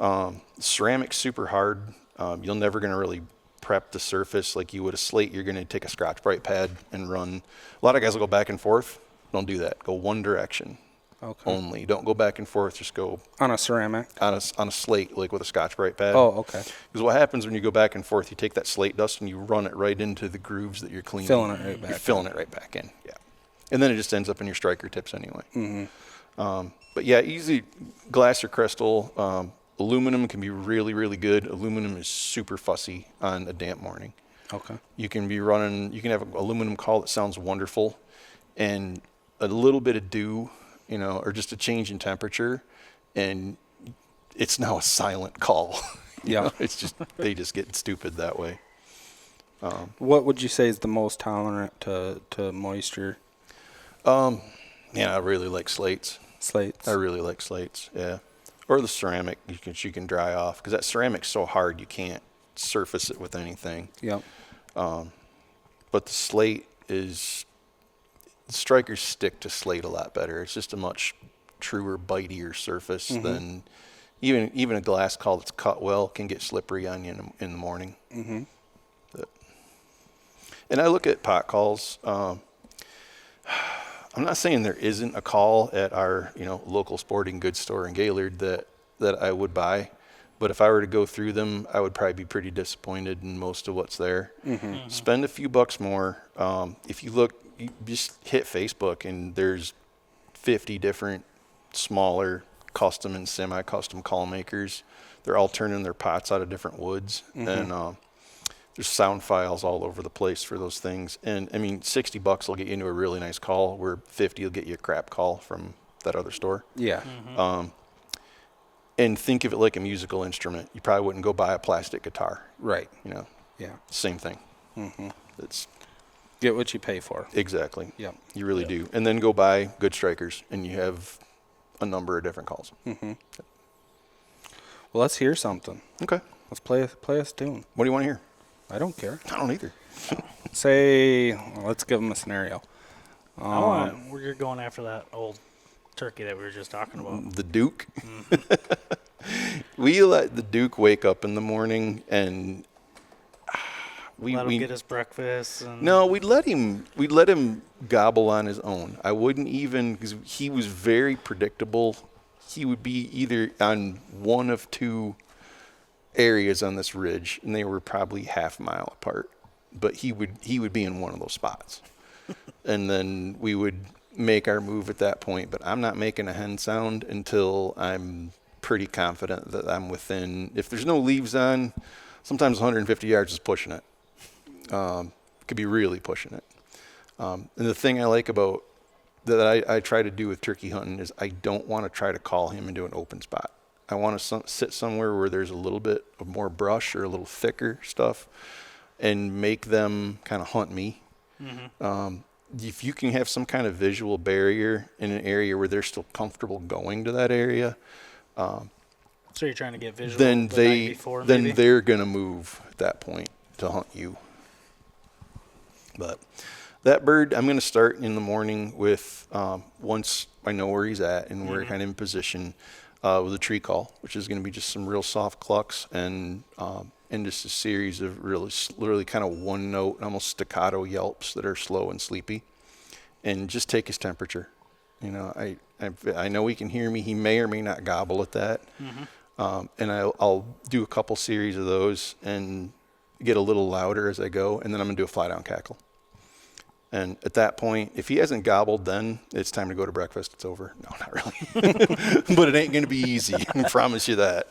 Ceramic's super hard. You're never going to really prep the surface like you would a slate. You're going to take a Scotch-Brite pad and run. A lot of guys will go back and forth. Don't do that. Go one direction only. Don't go back and forth. Just go on a ceramic? On a slate, like with a Scotch-Brite pad. Oh, okay. Because what happens when you go back and forth, you take that slate dust and you run it right into the grooves that you're cleaning. Filling it right back. You're filling it right back in, yeah. And then it just ends up in your striker tips anyway. But yeah, easy glass or crystal. Aluminum can be really, really good. Aluminum is super fussy on a damp morning. Okay. You can have an aluminum call that sounds wonderful, and a little bit of dew, or just a change in temperature, and it's now a silent call. Yeah. It's just, they just get stupid that way. What would you say is the most tolerant to moisture? Yeah, I really like slates. Slates? I really like slates, yeah. Or the ceramic, you can dry off, because that ceramic's so hard you can't surface it with anything. Yep. But the slate strikers stick to slate a lot better. It's just a much truer, bitier surface than even a glass call that's cut well can get slippery on you in the morning. And I look at pot calls. I'm not saying there isn't a call at our local sporting goods store in Gaylord that I would buy, but if I were to go through them, I would probably be pretty disappointed in most of what's there. Spend a few bucks more. If you look, you just hit Facebook and there's 50 different smaller custom and semi-custom call makers. They're all turning their pots out of different woods, and there's sound files all over the place for those things. And I mean, $60 will get you into a really nice call, where 50 will get you a crap call from that other store. Yeah. And think of it like a musical instrument. You probably wouldn't go buy a plastic guitar. Right. Yeah. Same thing. It's get what you pay for. Exactly. Yep. You really do. And then go buy good strikers, and you have a number of different calls. Well, let's hear something. Okay. Let's play a tune. What do you want to hear? I don't care. I don't either. Let's give them a scenario. We're going after that old turkey that we were just talking about. The Duke. We let the Duke wake up in the morning, and we let him get his breakfast. No, we'd let him gobble on his own. I wouldn't even, because he was very predictable. He would be either on one of two areas on this ridge, and they were probably half a mile apart, but he would be in one of those spots. And then we would make our move at that point, but I'm not making a hen sound until I'm pretty confident that I'm within, if there's no leaves on, Sometimes 150 yards is pushing it. Could be really pushing it. And the thing I like about that I try to do with turkey hunting is I don't want to try to call him into an open spot. I want to sit somewhere where there's a little bit of more brush or a little thicker stuff and make them kind of hunt me. If you can have some kind of visual barrier in an area where they're still comfortable going to that area, So you're trying to get visual then the night before, then maybe? they're gonna move at that point to hunt you. But that bird, I'm gonna start in the morning with once I know where he's at and we're kind of in position with a tree call, which is gonna be just some real soft clucks and just a series of really kind of one note, almost staccato yelps that are slow and sleepy, and just take his temperature. You know, I know he can hear me. He may or may not gobble at that. And I'll do a couple series of those and get a little louder as I go, and then I'm gonna do a fly down cackle. And at that point, if he hasn't gobbled, then it's time to go to breakfast. It's over. No, not really. But it ain't gonna be easy. I promise you that.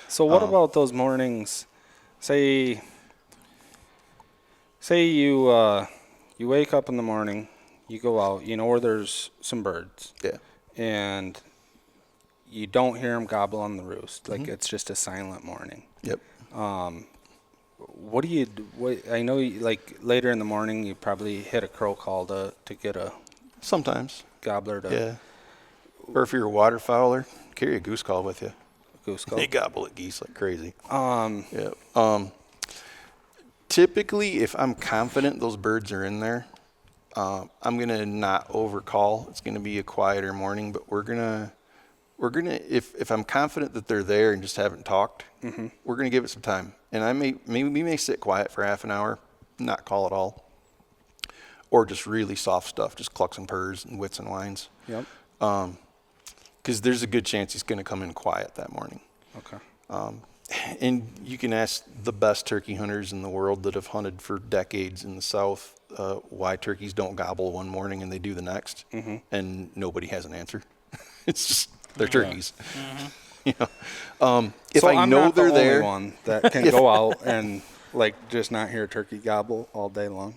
So what about those mornings? Say you wake up in the morning, you go out, you know where there's some birds, Yeah. and you don't hear them gobble on the roost. Like it's just a silent morning. Yep. What do you? I know, like later in the morning, you probably hit a crow call to get a Sometimes. gobbler to Yeah. Or if you're a waterfowler, carry a goose call with you. goose call. They gobble at geese like crazy. Um, Yeah. Typically, if I'm confident those birds are in there, I'm gonna not overcall. It's gonna be a quieter morning, but we're gonna if I'm confident that they're there and just haven't talked, we're gonna give it some time. And we may sit quiet for half an hour, not call at all, or just really soft stuff, just clucks and purrs and whits and whines. Yep. Because there's a good chance he's gonna come in quiet that morning. Okay. And you can ask the best turkey hunters in the world that have hunted for decades in the South why turkeys don't gobble one morning and they do the next, and nobody has an answer. It's just they're turkeys. You know, if So I I'm know not they're the only there, one that can go out and like just not hear a turkey gobble all day long.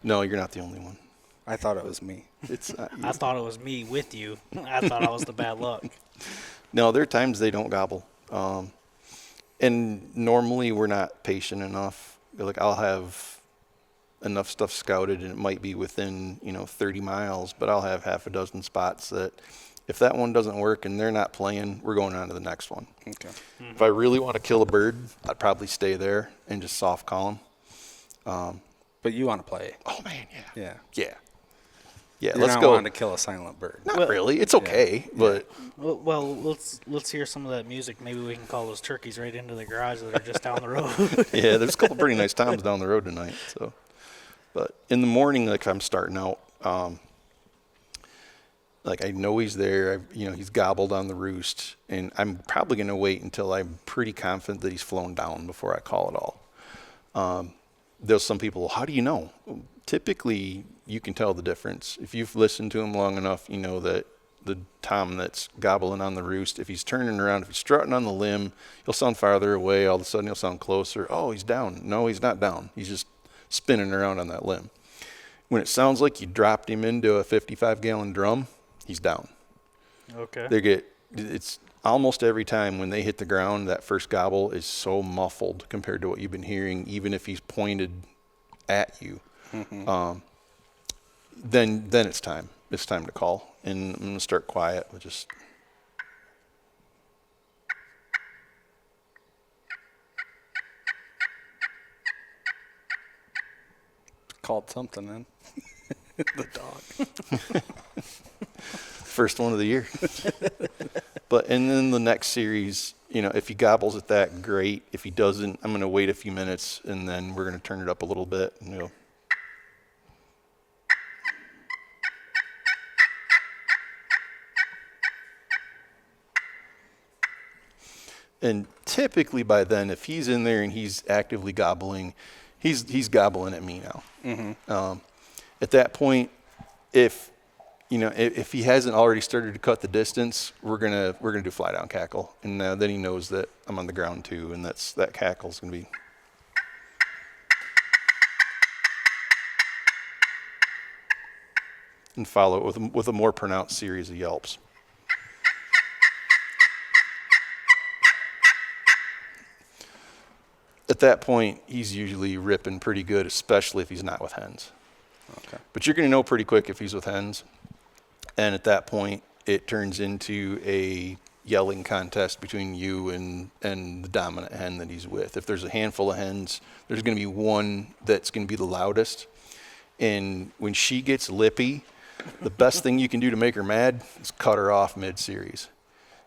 no, you're not the only one. I thought it was me. It's I thought it was me with you. I thought I was the bad luck. no, there are times they don't gobble, and normally we're not patient enough. Like I'll have enough stuff scouted and it might be within 30 miles, but I'll have half a dozen spots that if that one doesn't work and they're not playing, we're going on to the next one. Okay. If I really want to kill a bird, I'd probably stay there and just soft call them. But you want to play? Oh man, Yeah. yeah. You're Let's not go. wanting to kill a silent bird. Not really. It's okay, but Well, let's hear some of that music. Maybe we can call those turkeys right into the garage that are just down the road. yeah, there's a couple pretty nice times down the road tonight. So, but in the morning, like if I'm starting out, like I know he's there. He's gobbled on the roost, and I'm probably going to wait until I'm pretty confident that he's flown down before I call it all. There's some people, how do you know? Typically, you can tell the difference. If you've listened to him long enough, you know that the tom that's gobbling on the roost, if he's turning around, if he's strutting on the limb, he'll sound farther away. All of a sudden, he'll sound closer. Oh, he's down. No, he's not down. He's just spinning around on that limb. When it sounds like you dropped him into a 55-gallon drum, he's down. Okay. It's almost every time when they hit the ground, that first gobble is so muffled compared to what you've been hearing, even if he's pointed at you. Then it's time. It's time to call. And I'm going to start quiet with just... Called something then. The dog. First one of the year. And then the next series, if he gobbles at that, great. If he doesn't, I'm going to wait a few minutes, and then we're going to turn it up a little bit. And And typically by then, if he's in there and he's actively gobbling, he's gobbling at me now. At that point, if you know, if he hasn't already started to cut the distance, we're gonna do fly down cackle, and then he knows that I'm on the ground too, and that cackle's gonna be. And follow it with a more pronounced series of yelps. At that point, he's usually ripping pretty good, especially if he's not with hens. Okay. But you're going to know pretty quick if he's with hens. And at that point, it turns into a yelling contest between you and the dominant hen that he's with. If there's a handful of hens, there's going to be one that's going to be the loudest. And when she gets lippy, the best thing you can do to make her mad is cut her off mid-series.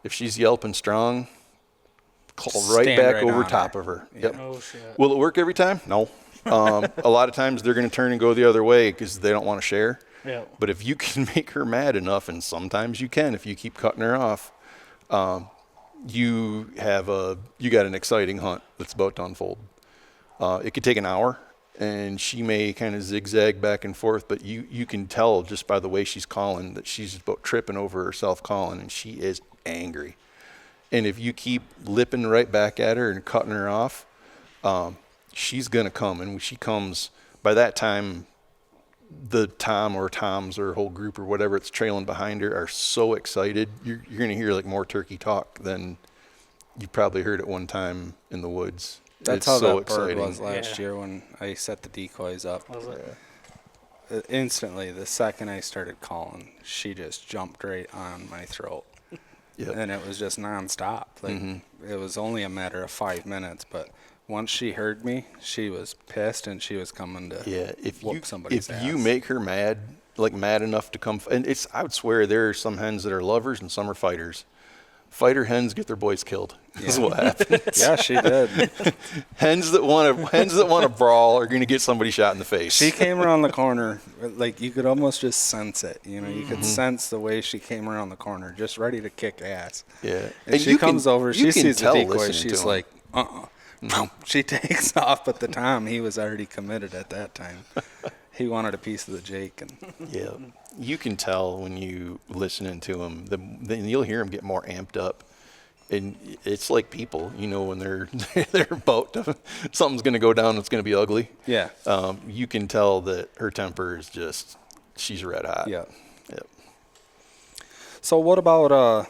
If she's yelping strong, call right Stand back right over on top her. of her. Yeah. Yep. Oh, shit. Will it work every time? No. A lot of times they're going to turn and go the other way because they don't want to share. Yeah. But if you can make her mad enough, and sometimes you can if you keep cutting her off, you got an exciting hunt that's about to unfold. It could take an hour, and she may kind of zigzag back and forth, but you can tell just by the way she's calling that she's about tripping over herself calling, and she is angry. And if you keep lipping right back at her and cutting her off, she's going to come. And when she comes, by that time, the tom or toms or whole group or whatever it's trailing behind her are so excited. You're going to hear like more turkey talk than you probably heard at one time in the woods. That's It's how so that exciting. bird was last Yeah. year when I set the decoys up. Was it? Instantly, the second I started calling, she just jumped right on my throat. Yep. And it was just nonstop. Like it was only a matter of 5 minutes, but once she heard me, she was pissed and she was coming to Yeah, if whoop somebody's if you ass. make her mad, like mad enough to come, and I would swear there are some hens that are lovers and some are fighters. Fighter hens get their boys killed. Is what happens. Yeah, she did. hens that want to brawl are going to get somebody shot in the face. She came around the corner, like you could almost just sense it. You know, you could sense the way she came around the corner, just ready to kick ass. Yeah, And she you comes over, you she can sees the tell decoy, listening to she's 'em. like, She takes off, but the Tom, he was already committed at that time. He wanted a piece of the Jake. And Yeah, you can tell when you listening to them. Then you'll hear them get more amped up, and it's like people. You know, when they're about to, something's going to go down. It's going to be ugly. yeah, You can tell that her temper is just she's red hot. yeah. Yep. So what about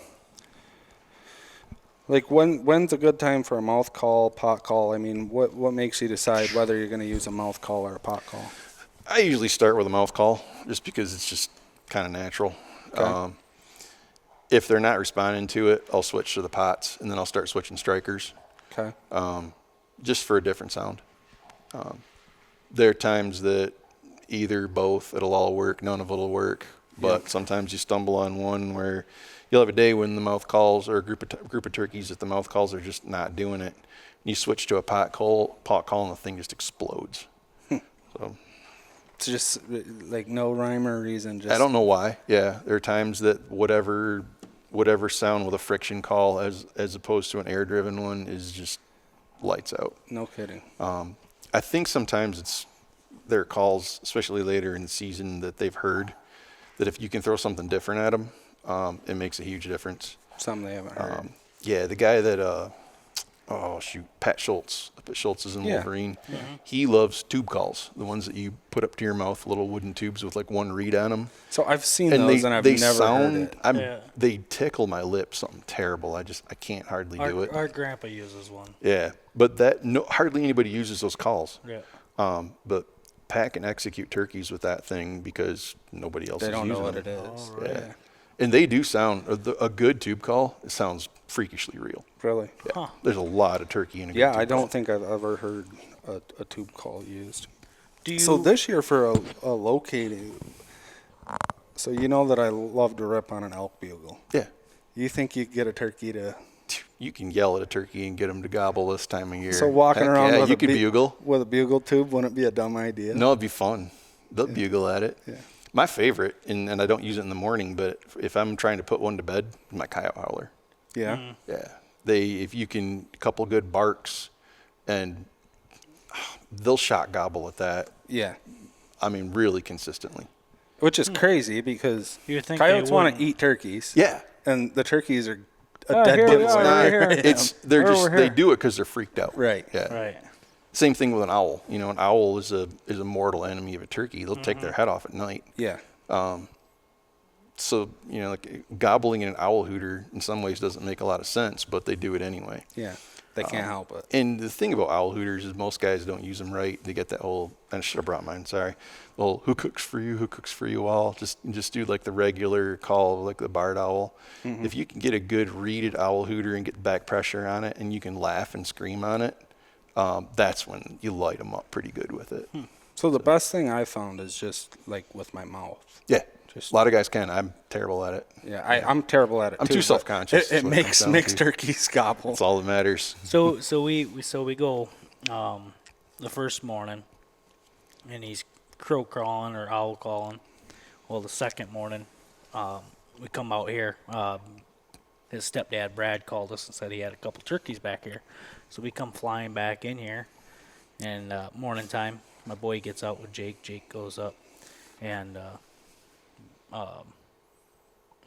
like when's a good time for a mouth call, pot call? I mean, what makes you decide whether you're going to use a mouth call or a pot call? I usually start with a mouth call just because it's just kind of natural. Okay. If they're not responding to it, I'll switch to the pots, and then I'll start switching strikers Okay. just for a different sound. There are times that either both, it'll all work, none of it'll work. But sometimes you stumble on one where you'll have a day when the mouth calls or a group of turkeys that the mouth calls are just not doing it. You switch to a pot call, and the thing just explodes. So It's just like no rhyme or reason. Just I don't know why. Yeah, there are times that whatever sound with a friction call as opposed to an air-driven one is just lights out. No kidding. I think sometimes there are calls, especially later in the season, that they've heard that if you can throw something different at them, it makes a huge difference. Something they haven't heard. Yeah, the guy that Pat Schultz up at Schultz's in Yeah. Wolverine, he loves tube calls, the ones that you put up to your mouth, little wooden tubes with like one reed on them. So I've seen And those, and I've never sound, heard it. they tickle my lips, something terrible. I can't hardly do it. Our grandpa uses one. Yeah, but hardly anybody uses those calls. Yeah. But Pat can execute turkeys with that thing because nobody else They is don't know using what them. it is. Oh, right. Yeah. And they do sound, a good tube call, it sounds freakishly real. Really? Yeah. Huh. There's a lot of turkey in a good Yeah, tube I don't call. think I've ever heard a tube call used. Do you? So this year for a locating, so you know that I love to rip on an elk bugle. Yeah. You think you get a turkey to? You can yell at a turkey and get them to gobble this time of year. So walking Heck around yeah, with you a could bugle. with a bugle tube wouldn't it be a dumb idea? No, it'd be fun. They'll bugle at it. Yeah. My favorite, and I don't use it in the morning, but if I'm trying to put one to bed, my coyote howler. Yeah. Yeah. If you can, a couple good barks, and they'll shot gobble at that. Yeah. I mean, really consistently. which is crazy because You would think they coyotes want wouldn't. to eat turkeys. Yeah. And the turkeys are a Oh, dead here we giveaway. are, right here. It's they're We're just over they here. do it because they're freaked out. Right. Yeah. Right. Same thing with an owl. You know, an owl is a mortal enemy of a turkey. They'll take their head off at night. Yeah. So you know, like gobbling an owl hooter in some ways doesn't make a lot of sense, but they do it anyway. Yeah. They can't help it. And the thing about owl hooters is most guys don't use them right. They get that whole, I should have brought mine, sorry. The whole, who cooks for you owl. Just do like the regular call, like the barred owl. If you can get a good reeded owl hooter and get back pressure on it and you can laugh and scream on it, that's when you light them up pretty good with it. So the best thing I found is just like with my mouth. Yeah. Just- A lot of guys can. I'm terrible at it. Yeah, I'm terrible at it. I'm too, too but self-conscious It is what it makes comes down makes to. turkeys gobble. That's all that matters. So we go the first morning, and he's crow calling or owl calling. Well, the second morning, we come out here. His stepdad Brad called us and said he had a couple turkeys back here, so we come flying back in here. And morning time, my boy gets out with Jake. Jake goes up, and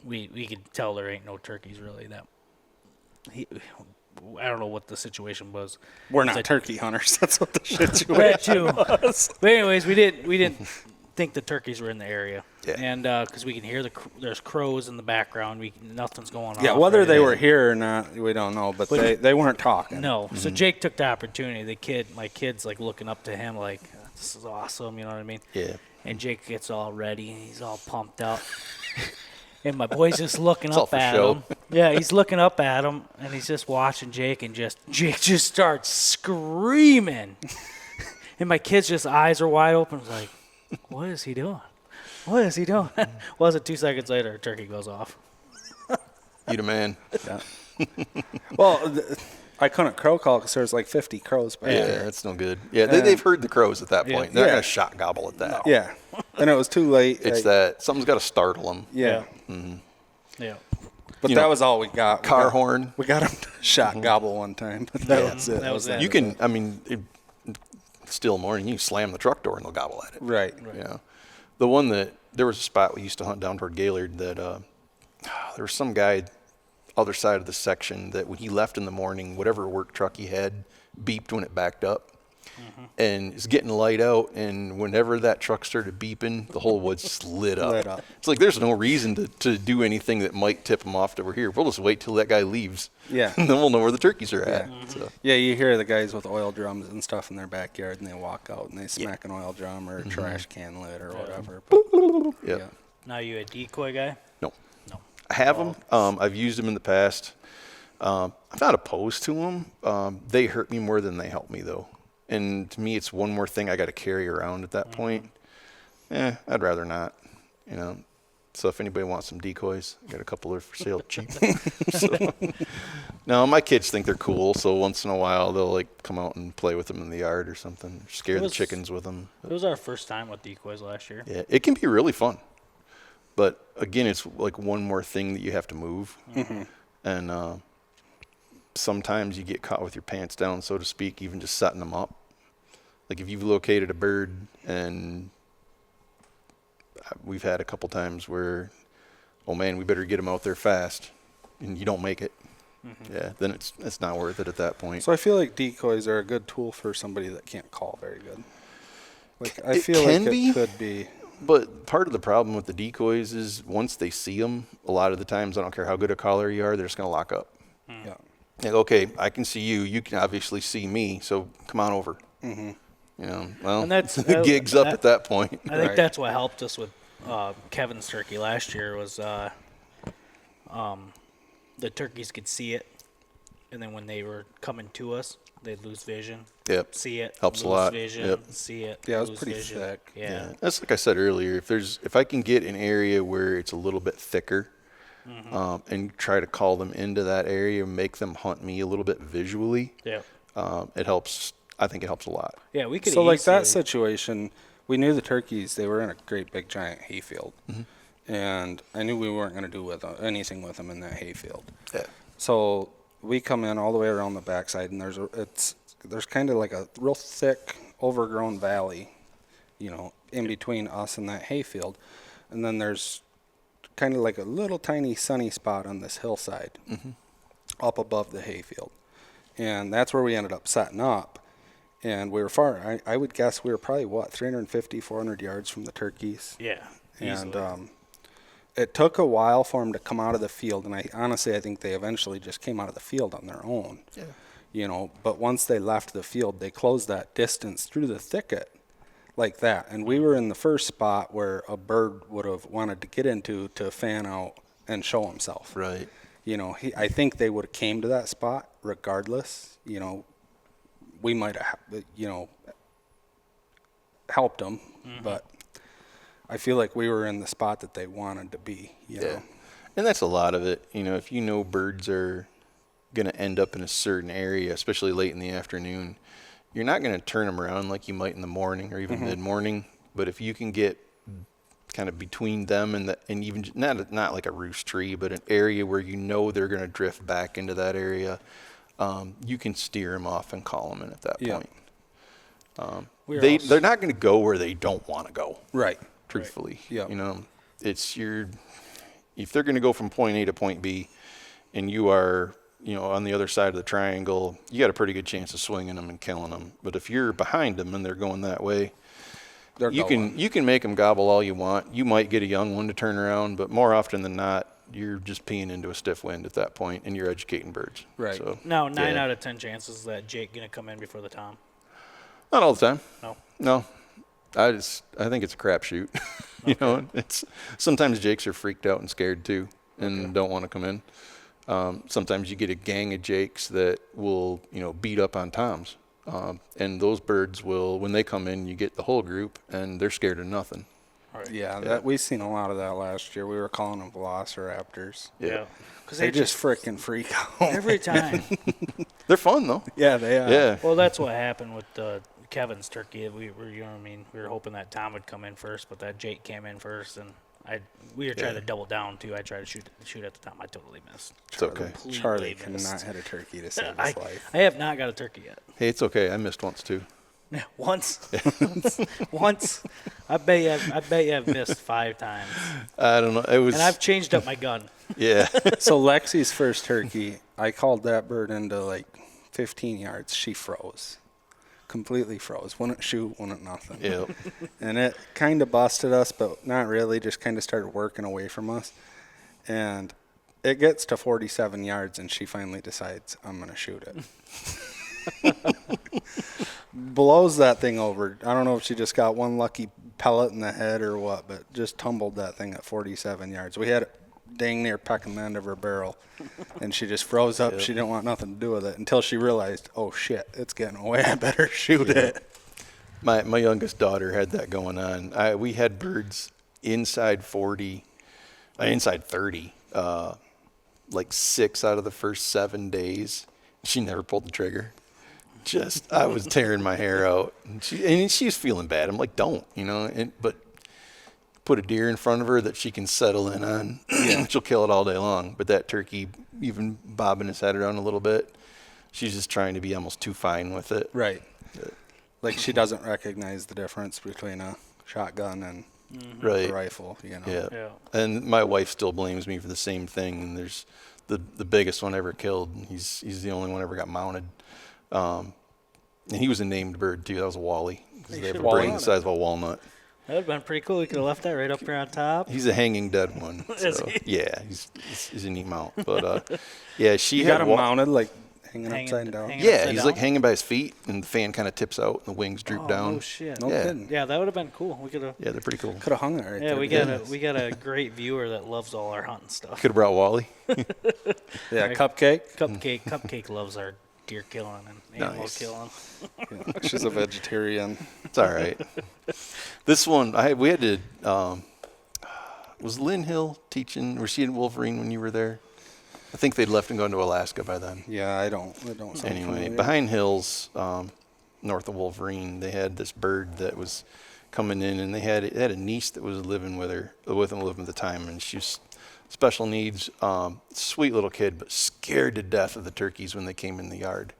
we could tell there ain't no turkeys really. I don't know what the situation was. We're It's not a- turkey hunters. That's what the situation That too. But anyways, we didn't think the turkeys were in the area. Yeah. And because we can hear there's crows in the background. Nothing's going on. Yeah, whether they were here or not, we don't know. But they weren't talking. No. So Jake took the opportunity. My kid's like looking up to him like, this is awesome. You know what I mean? Yeah. And Jake gets all ready and he's all pumped up. And my boy's just looking It's all up for at show. him. Yeah, he's looking up at him and he's just watching Jake and Jake just starts screaming. And my kid's just eyes are wide open. It's like, what is he doing? What is he doing? Wasn't 2 seconds later, a turkey goes off. You the man. Well, I couldn't crow call because there's like 50 crows back Yeah, there. that's no good. Yeah, they've heard the crows at that point. They're Yeah. going to shot gobble at that. Yeah, and it was too late. It's that something's got to startle them. Yeah, Yeah. but You that know, was all we got. Car horn. We got him to shot gobble one time, but that was it. that was it. You can, I mean, still morning, you slam the truck door and they'll gobble at it. Right. You know, the one that there was a spot we used to hunt down toward Gaylord that there was some guy other side of the section that when he left in the morning, whatever work truck he had beeped when it backed up. And it's getting light out, and whenever that truck started beeping, the whole woods just lit up. Lit up. It's like there's no reason to do anything that might tip them off that we're here. We'll just wait till that guy leaves. Yeah. And then we'll know where the turkeys are at. Yeah. So. Yeah, you hear the guys with oil drums and stuff in their backyard, and they walk out and they smack an oil drum or a trash can lid or whatever. But, Yep. yeah. Now you a decoy guy? No. No. I have them. I've used them in the past. I'm not opposed to them. They hurt me more than they help me, though. And to me, it's one more thing I got to carry around at that point. I'd rather not, you know. So if anybody wants some decoys, I got a couple of for sale cheap. So. Now, my kids think they're cool, so once in a while they'll like come out and play with them in the yard or something, scare the was- chickens with them. It was our first time with decoys last year. Yeah, it can be really fun. But again, it's like one more thing that you have to move. And sometimes you get caught with your pants down, so to speak, even just setting them up. Like if you've located a bird, and we've had a couple times where, oh man, we better get them out there fast, and you don't make it. Yeah, then it's not worth it at that point. So I feel like decoys are a good tool for somebody that can't call very good. Like I It feel can like be. it could be. But part of the problem with the decoys is once they see them, a lot of the times, I don't care how good a caller you are, they're just going to lock up. Yeah. Like, okay, I can see you. You can obviously see me, so come on over. You know, well, And that's- the gig's up at that point. I think Right. that's what helped us with Kevin's turkey last year was the turkeys could see it, and then when they were coming to us, they'd lose vision. Yep. See it. Helps a lose lot. Vision. Yep. See it. Yeah, it was lose pretty vision. thick. Yeah. That's like I said earlier. If I can get an area where it's a little bit thicker, and try to call them into that area, make them hunt me a little bit visually, Yeah. it helps. I think it helps a lot. Yeah. We could. So like that easily- situation, we knew the turkeys, they were in a great big giant hayfield. And I knew we weren't going to do anything with them in that hayfield. Yeah. So we come in all the way around the backside, and there's kind of like a real thick, overgrown valley, you know, in between us and that hayfield. and then there's kind of like a little tiny sunny spot on this hillside up above the hayfield. And that's where we ended up setting up. And we were far. I would guess we were probably, 350, 400 yards from the turkeys. Yeah. And Easily. it took a while for them to come out of the field. And I think they eventually just came out of the field on their own. Yeah. You know, but once they left the field, they closed that distance through the thicket like that. And we were in the first spot where a bird would have wanted to get into to fan out and show himself. Right. You know, I think they would have came to that spot regardless. You know, we might have, helped them, but I feel like we were in the spot that they wanted to be, you know. And that's a lot of it. You know, if you know birds are going to end up in a certain area, especially late in the afternoon, you're not going to turn them around like you might in the morning or even mid-morning. But if you can get kind of between them and even not like a roost tree, but an area where you know they're going to drift back into that area, you can steer them off and call them in at that point. They're not going to go where they don't want to go. Right. Truthfully. Yeah. You know, if they're going to go from point A to point B and you are, on the other side of the triangle, you got a pretty good chance of swinging them and killing them. But if you're behind them and they're going that way, you can make them gobble all you want. You might get a young one to turn around, but more often than not, you're just peeing into a stiff wind at that point, and you're educating birds. Right. So, Now, 9 out of 10 chances that Jake going to come in before the Tom. Not all the time. No. I think it's a crapshoot. You know, it's sometimes Jakes are freaked out and scared too, and don't want to come in. Sometimes you get a gang of Jakes that will, beat up on Toms. And those birds will, when they come in, you get the whole group, and they're scared of nothing. Right. Yeah, we've seen a lot of that last year. We were calling them velociraptors. Yeah. Because They just freaking freak out. every time. They're fun though. Yeah, they are. Yeah. Well, that's what happened with Kevin's turkey. We were, we were hoping that Tom would come in first, but that Jake came in first, and we were trying to double down too. I tried to shoot at the Tom. I totally missed. It's okay. Completely Charlie missed. cannot hit a turkey to save his life. I have not got a turkey yet. Hey, it's okay. I missed once too. Once. Once. I bet you I've missed 5 times. I don't know. It was. And I've changed up my gun. Yeah. So Lexi's first turkey, I called that bird into like 15 yards. She froze. Completely froze. Wouldn't shoot, wouldn't nothing. Yeah. And it kind of busted us, but not really. Just kind of started working away from us. And it gets to 47 yards, and she finally decides, I'm going to shoot it. Blows that thing over. I don't know if she just got one lucky pellet in the head or what, but just tumbled that thing at 47 yards. We had it dang near pecking the end of her barrel, and she just froze up. Yep. She didn't want nothing to do with it until she realized, oh, shit, it's getting away. I better shoot it. My youngest daughter had that going on. We had birds inside 40, inside 30, like 6 out of the first 7 days. She never pulled the trigger. I was tearing my hair out. And she was feeling bad. I'm like, don't, but put a deer in front of her that she can settle in on. She'll kill it all day long. But that turkey, even bobbing his head around a little bit, she's just trying to be almost too fine with it. Right. Like she doesn't recognize the difference between a shotgun and a rifle, Yeah. And my wife still blames me for the same thing. And there's the biggest one ever killed. He's the only one ever got mounted. And he was a named bird too. That was a wally. They have a brain the size of a walnut. That would have been pretty cool. You could have left that right up here on top. He's a hanging dead one. Is he? Yeah, he's a neat mount. But she you had got him mounted like hanging upside down. He's like hanging by his feet, and the fan kind of tips out, and the wings droop down. Oh shit! No kidding. Yeah, that would have been cool. We could have. Yeah, they're pretty cool. Could have hung it right there. We got a great viewer that loves all our hunting stuff. Could have brought Wally. Yeah, Cupcake. Cupcake loves our deer killing and animal killing. Yeah, she's a vegetarian. It's all right. This one, we had to. Was Lynn Hill teaching? Was she in Wolverine when you were there? I think they'd left and gone to Alaska by then. Yeah, I don't. Anyway, behind hills, north of Wolverine, they had this bird that was coming in, and they had a niece that was living with them at the time, and she's special needs, sweet little kid, but scared to death of the turkeys when they came in the yard.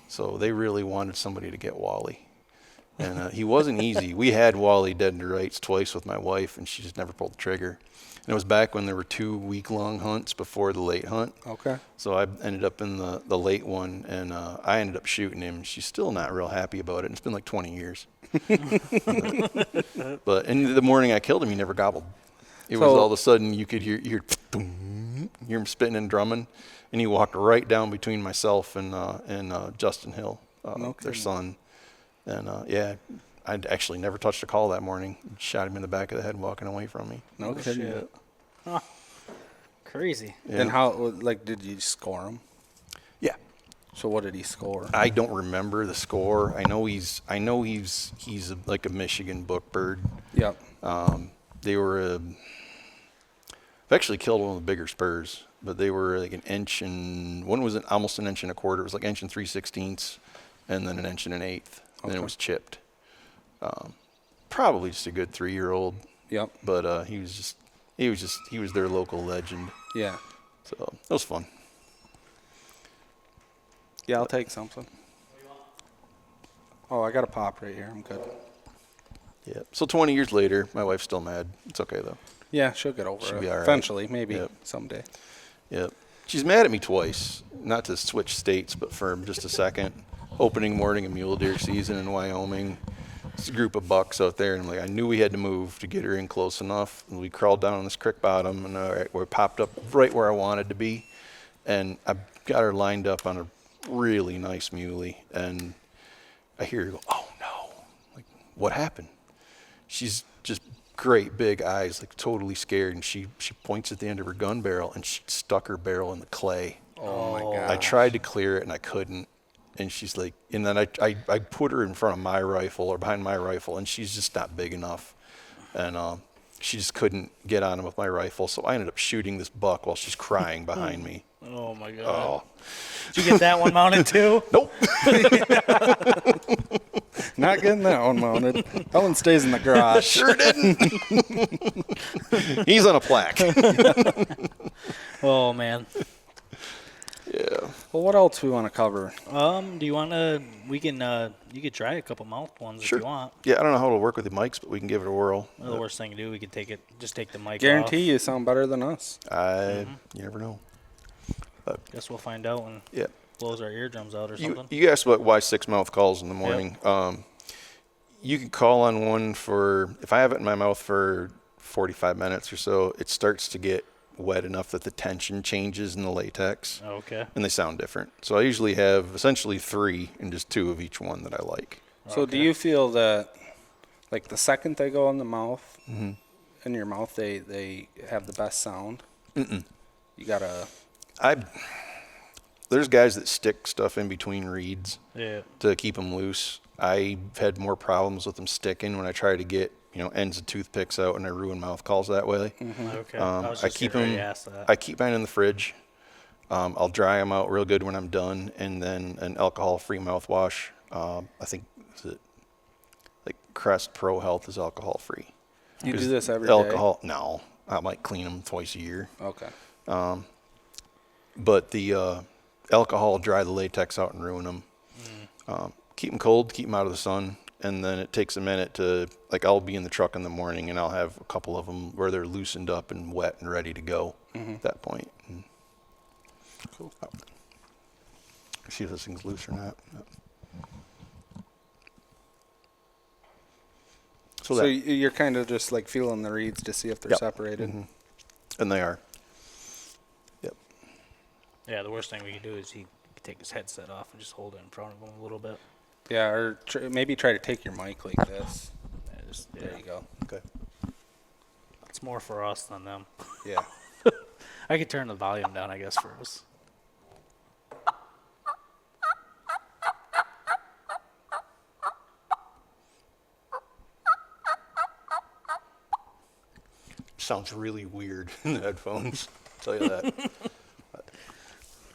So they really wanted somebody to get Wally. And he wasn't easy. We had Wally dead to rights twice with my wife, and she just never pulled the trigger. And it was back when there were 2 week-long hunts before the late hunt. Okay. So I ended up in the late one, and I ended up shooting him. She's still not real happy about it. And it's been like 20 years. But in the morning I killed him, he never gobbled. It was all of a sudden you could hear him spitting and drumming, and he walked right down between myself and Justin Hill, their son. And yeah, I'd actually never touched a call that morning. Shot him in the back of the head walking away from me. No kidding. shit. Huh. Crazy. Yeah. And how, like, did you score him? Yeah. So what did he score? I don't remember the score. I know he's like a Michigan book bird. Yep. They were I've actually killed one of the bigger spurs, but they were like one was almost an inch and a quarter. It was like inch and 3/16, and then an inch and an eighth. And then it was chipped. Probably just a good 3-year-old. Yep. But he was their local legend. Yeah. So it was fun. Yeah, I'll take something. Oh, I got a pop right here. I'm good. Yeah. So 20 years later, my wife's still mad. It's okay though. Yeah, she'll get over She'll it. be all right. Eventually, maybe Yep. someday. Yep. She's mad at me twice, not to switch states, but for just a second. Opening morning of mule deer season in Wyoming. It's a group of bucks out there, and I knew we had to move to get her in close enough. And we crawled down on this creek bottom, and we popped up right where I wanted to be. And I got her lined up on a really nice muley, and I hear her go, "Oh no!" Like, what happened? She's just great big eyes, like totally scared, and she points at the end of her gun barrel, and she stuck her barrel in the clay. Oh my God. I tried to clear it, and I couldn't. And she's like, and then I put her in front of my rifle or behind my rifle, and she's just not big enough. And she just couldn't get on him with my rifle. So I ended up shooting this buck while she's crying behind me. Oh my God. Oh, Did you get that one mounted too? nope. Not getting that one mounted. That one stays in the garage. Sure didn't. He's on a plaque. Oh man. Yeah. Well, what else we want to cover? Do you want to? We can. You could try a couple mouth ones Sure. if you want. Yeah, I don't know how it'll work with the mics, but we can give it a whirl. Well, the worst thing to do, we could take it. Just take the mic Guarantee off. you sound better than us. You never know. Guess we'll find out when Yeah. blows our eardrums out or something. You asked about why 6 mouth calls in the morning. You can call on one for, if I have it in my mouth for 45 minutes or so, it starts to get wet enough that the tension changes in the latex, Okay. and they sound different. So I usually have essentially 3 and just 2 of each one that I like. So do you feel that, like, the second they go in the mouth, in your mouth, they have the best sound? Mm-mm. You gotta. There's guys that stick stuff in between reeds Yeah. to keep them loose. I've had more problems with them sticking when I try to get ends of toothpicks out, and I ruin mouth calls that way. Okay. I was just keep getting ready them. to ask that. I keep mine in the fridge. I'll dry them out real good when I'm done, and then an alcohol-free mouthwash. I think like Crest Pro Health is alcohol-free. You do this every day? Alcohol? No, I might clean them twice a year. Okay. But the alcohol will dry the latex out and ruin them. Keep them cold, keep them out of the sun, and then it takes a minute to, like, I'll be in the truck in the morning and I'll have a couple of them where they're loosened up and wet and ready to go at that point. Cool. See if this thing's loose or not. So you're kind of just like feeling the reeds to see if they're separated. And they are. Yep. Yeah. The worst thing we could do is he could take his headset off and just hold it in front of him a little bit. Yeah, or maybe try to take your mic like this. There you go. Okay. It's more for us than them. Yeah. I could turn the volume down, I guess, for us. Sounds really weird in the headphones. I'll tell you that.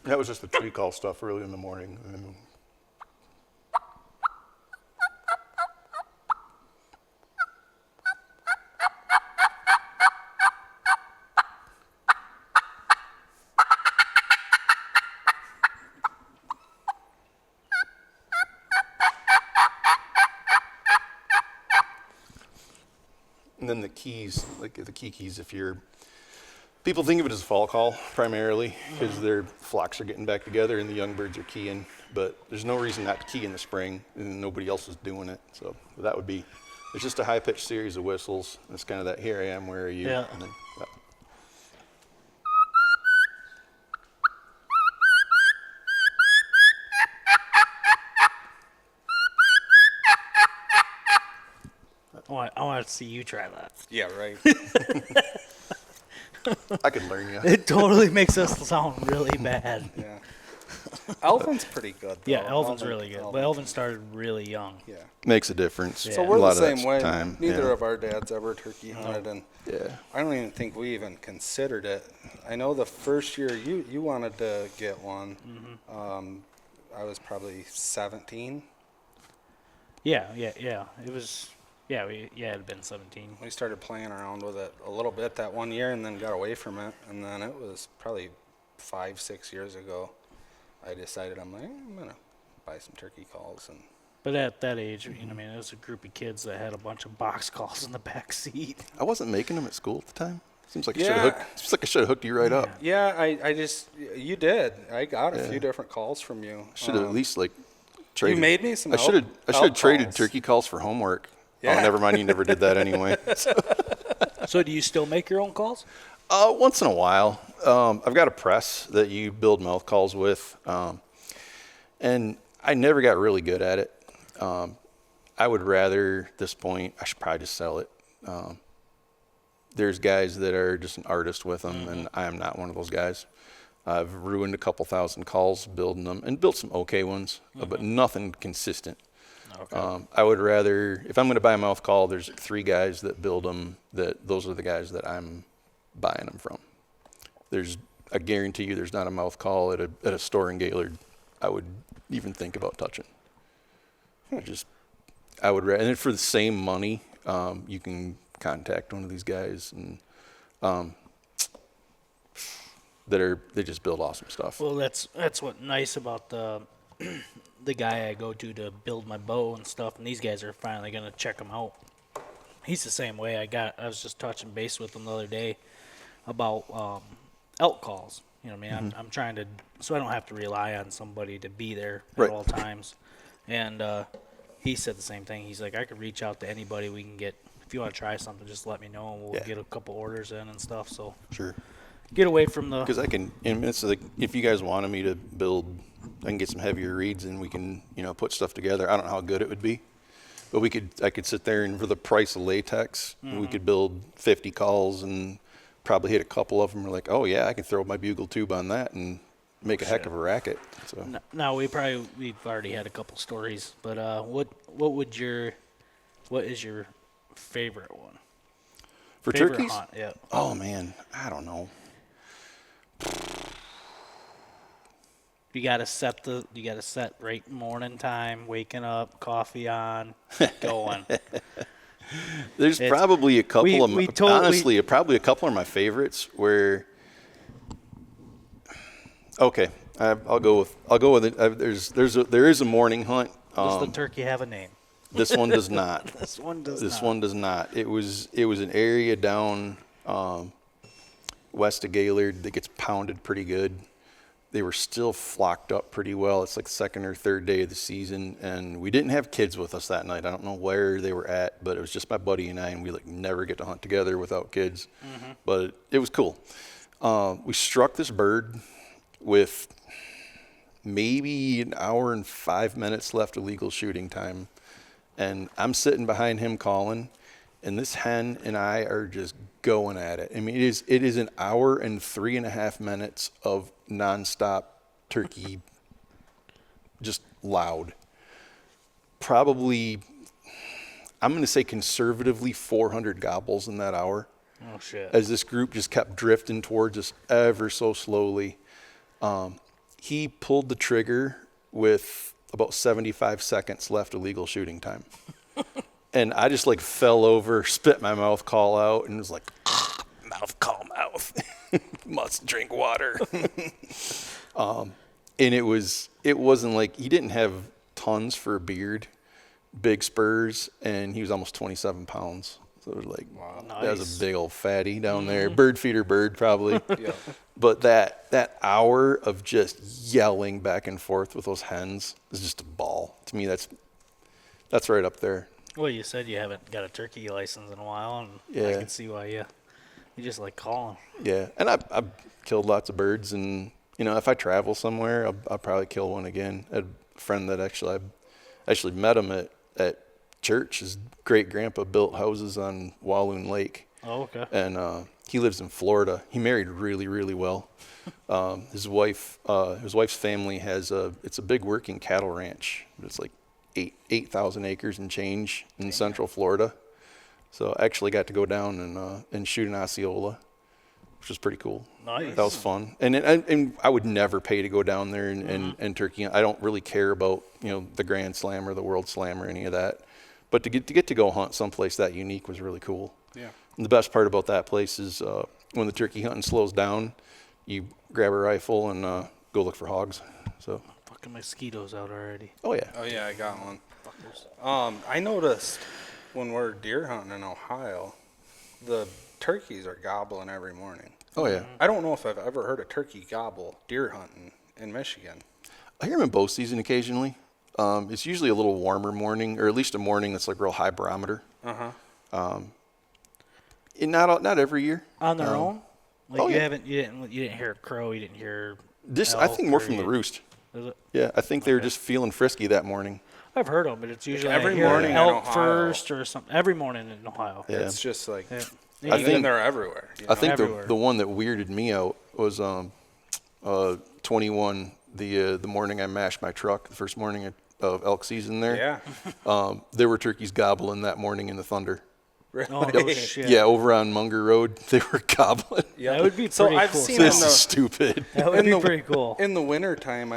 That was just the tree call stuff early in the morning. And then the keys, like the keys, people think of it as a fall call primarily because their flocks are getting back together and the young birds are keying, but there's no reason not to key in the spring and nobody else is doing it. So that would be, it's just a high pitched series of whistles. It's kind of that, here I am, where are you? Yeah. And then, I want to see you try that. Yeah, right. I could learn you. It totally makes us sound really bad. Yeah. Elvin's pretty good, though. Yeah, Elvin's really good. But Elvin started really young. Yeah. Makes a difference. So A we're the lot of that same way. time, Neither yeah. of our dads ever turkey hunted, and Yeah. I don't even think we even considered it. I know the first year you wanted to get one. I was probably 17. Yeah. It was, it had been 17. We started playing around with it a little bit that one year and then got away from it. And then it was probably 5-6 years ago. I decided I'm going to buy some turkey calls. And But at that age, it was a group of kids that had a bunch of box calls in the back seat. I wasn't making them at school at the time. Seems like Yeah. I should have hooked you right up. yeah, you did. I got a few different calls from you. Should have at least traded. You made me some I should have elk traded calls. turkey calls for homework. Yeah. Oh, never mind. You never did that anyway. So do you still make your own calls? Once in a while. I've got a press that you build mouth calls with, and I never got really good at it. I would rather, at this point, I should probably just sell it. There's guys that are just an artist with them, and I am not one of those guys. I've ruined a couple thousand calls building them, and built some okay ones, but nothing consistent. Okay. I would rather, if I'm going to buy a mouth call, there's 3 guys that build them. Those are the guys that I'm buying them from. I guarantee you, there's not a mouth call at a store in Gaylord I would even think about touching. I would rather, and for the same money, you can contact one of these guys and they just build awesome stuff. Well, that's what's nice about the the guy I go to build my bow and stuff, and these guys are finally gonna check him out. He's the same way. I was just touching base with him the other day about elk calls. I'm trying to, so I don't have to rely on somebody to be there at Right. all times. And he said the same thing. He's like, I could reach out to anybody. We can get, if you want to try something, just let me know, and we'll get a couple orders in and stuff. So Sure. get away from the. Because I can, and it's like, if you guys wanted me to build, I can get some heavier reeds and we can, put stuff together. I don't know how good it would be, but I could sit there and for the price of latex, we could build 50 calls and probably hit a couple of them. We're like, oh yeah, I can throw my bugle tube on that and make a heck of a racket. So Now we've already had a couple stories, but what is your favorite one? for Favorite turkeys, hunt, yeah. oh man, I don't know. You gotta set right morning time, waking up, coffee on, going. There's It's- probably a couple we probably a couple of my favorites where. Okay, I'll go with it. There is a morning hunt. Does the turkey have a name? This one does not. This one does This not. one does not. It was an area down west of Gaylord that gets pounded pretty good. They were still flocked up pretty well. It's like the second or third day of the season, and we didn't have kids with us that night. I don't know where they were at, but it was just my buddy and I, and we never get to hunt together without kids. But it was cool. We struck this bird with maybe an hour and 5 minutes left of legal shooting time, and I'm sitting behind him calling, and this hen and I are just going at it. I mean, it is an hour and 3.5 minutes of nonstop turkey, just loud. Probably, I'm going to say conservatively 400 gobbles in that hour. Oh shit. As this group just kept drifting towards us ever so slowly. He pulled the trigger with about 75 seconds left of legal shooting time. And I just fell over, spit my mouth call out, and was like, mouth call mouth. Must drink water. And it wasn't like, he didn't have tons for a beard, big spurs, and he was almost 27 pounds. So it was like, Nice. that was a big old fatty down there. Bird feeder bird, probably. Yeah. But that hour of just yelling back and forth with those hens is just a ball. To me, that's right up there. Well, you said you haven't got a turkey license in a while, and I Yeah. can see why you just like calling. Yeah, and I've killed lots of birds, and if I travel somewhere, I'll probably kill one again. I had a friend that I actually met him at church. His great grandpa built houses on Walloon Lake. Oh, okay. And he lives in Florida. He married really, really well. His wife's family it's a big working cattle ranch. It's like 8,000 acres and change in Central Florida. So I actually got to go down and shoot an Osceola, which was pretty cool. Nice. That was fun. And I would never pay to go down there and turkey. I don't really care about the Grand Slam or the World Slam or any of that. But to get to go hunt someplace that unique was really cool. Yeah. And the best part about that place is when the turkey hunting slows down, you grab a rifle and go look for hogs. So. Fucking mosquitoes out already. Oh yeah. Oh yeah, I got one. I noticed when we're deer hunting in Ohio, the turkeys are gobbling every morning. Oh yeah. I don't know if I've ever heard a turkey gobble deer hunting in Michigan. I hear them in bow season occasionally. It's usually a little warmer morning, or at least a morning that's like real high barometer. Not every year. On their own? Like oh, you yeah. you didn't hear a crow, you didn't hear I elk, think more or from the you- roost. Is it? Yeah, I think they were just feeling frisky that morning. I've heard them, but it's usually every I hear morning in elk Ohio. first or something. Every morning in Ohio. Yeah. It's just like, Yeah. I even think- they're everywhere. I think Everywhere. the one that weirded me out was 21. The morning I mashed my truck, the first morning of elk season there. Yeah. There were turkeys gobbling that morning in the thunder. Oh, no shit. Yeah, over on Munger Road, they were gobbling. Yeah. That would be So pretty I've cool. seen This in is the, stupid. That would in be the- pretty cool. in the wintertime,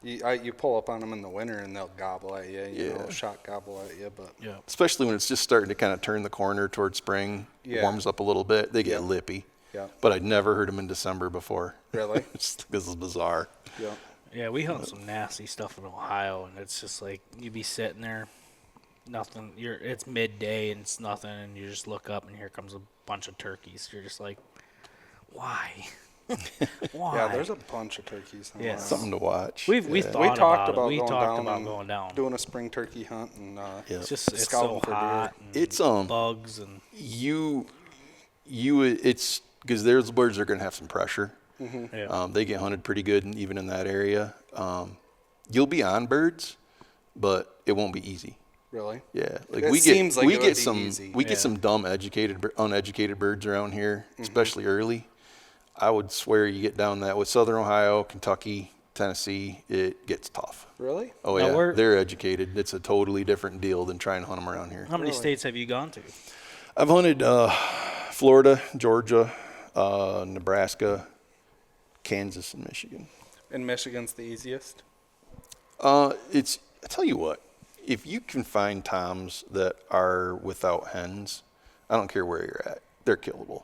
you pull up on them in the winter and they'll gobble at you, you know, Yeah. shot gobble at you, but Yeah. Especially when it's just starting to kind of turn the corner towards spring, Yeah. warms up a little bit, they get Yeah. lippy. yeah, But I'd never heard them in December before. really, This is bizarre. yeah. Yeah, we hunt some nasty stuff in Ohio, and it's just like you be sitting there, nothing. It's midday and it's nothing, and you just look up and here comes a bunch of turkeys. You're just like, why? Why? Yeah, there's a bunch of turkeys. Yeah. Something to watch. We Yeah. thought We talked about about it. We going talked down about and going down. doing a spring turkey hunt and Yeah. It's just it's scouting so for deer. hot. And It's bugs and it's because those birds are going to have some pressure. yeah. They get hunted pretty good, and even in that area. You'll be on birds, but it won't be easy. really. Yeah, like It we seems get like we it would get be some easy. we get Yeah. some dumb uneducated birds around here, especially early. I would swear you get down that with Southern Ohio, Kentucky, Tennessee, it gets tough. Really? Oh Now yeah, we're- they're educated. It's a totally different deal than trying to hunt them around here. How many states have you gone to? I've hunted Florida, Georgia, Nebraska, Kansas, and Michigan. And Michigan's the easiest. I tell you what, if you can find toms that are without hens, I don't care where you're at, they're killable.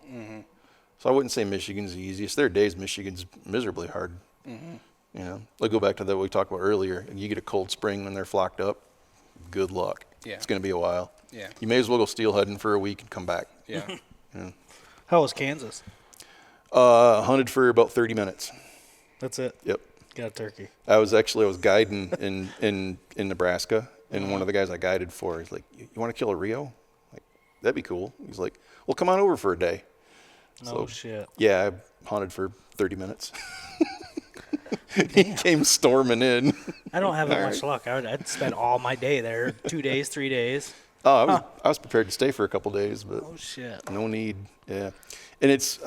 So I wouldn't say Michigan's the easiest. There are days Michigan's miserably hard. You know, like go back to that we talked about earlier. You get a cold spring when they're flocked up, good luck. Yeah. It's going to be a while. Yeah. You may as well go steelheading for a week and come back. Yeah. How was Kansas? Hunted for about 30 minutes. That's it. Yep. Got a turkey. I was guiding in Nebraska, and one of the guys I guided for is like, "You want to kill a Rio? Like, that'd be cool." He's like, "Well, come on over for a day." No So- shit. Yeah, I hunted for 30 minutes. He came storming in. I don't have that much luck. I'd spend all my day there. 2 days, 3 days. Oh, I was prepared to stay for a couple days, but Oh shit. no need. Yeah, and it's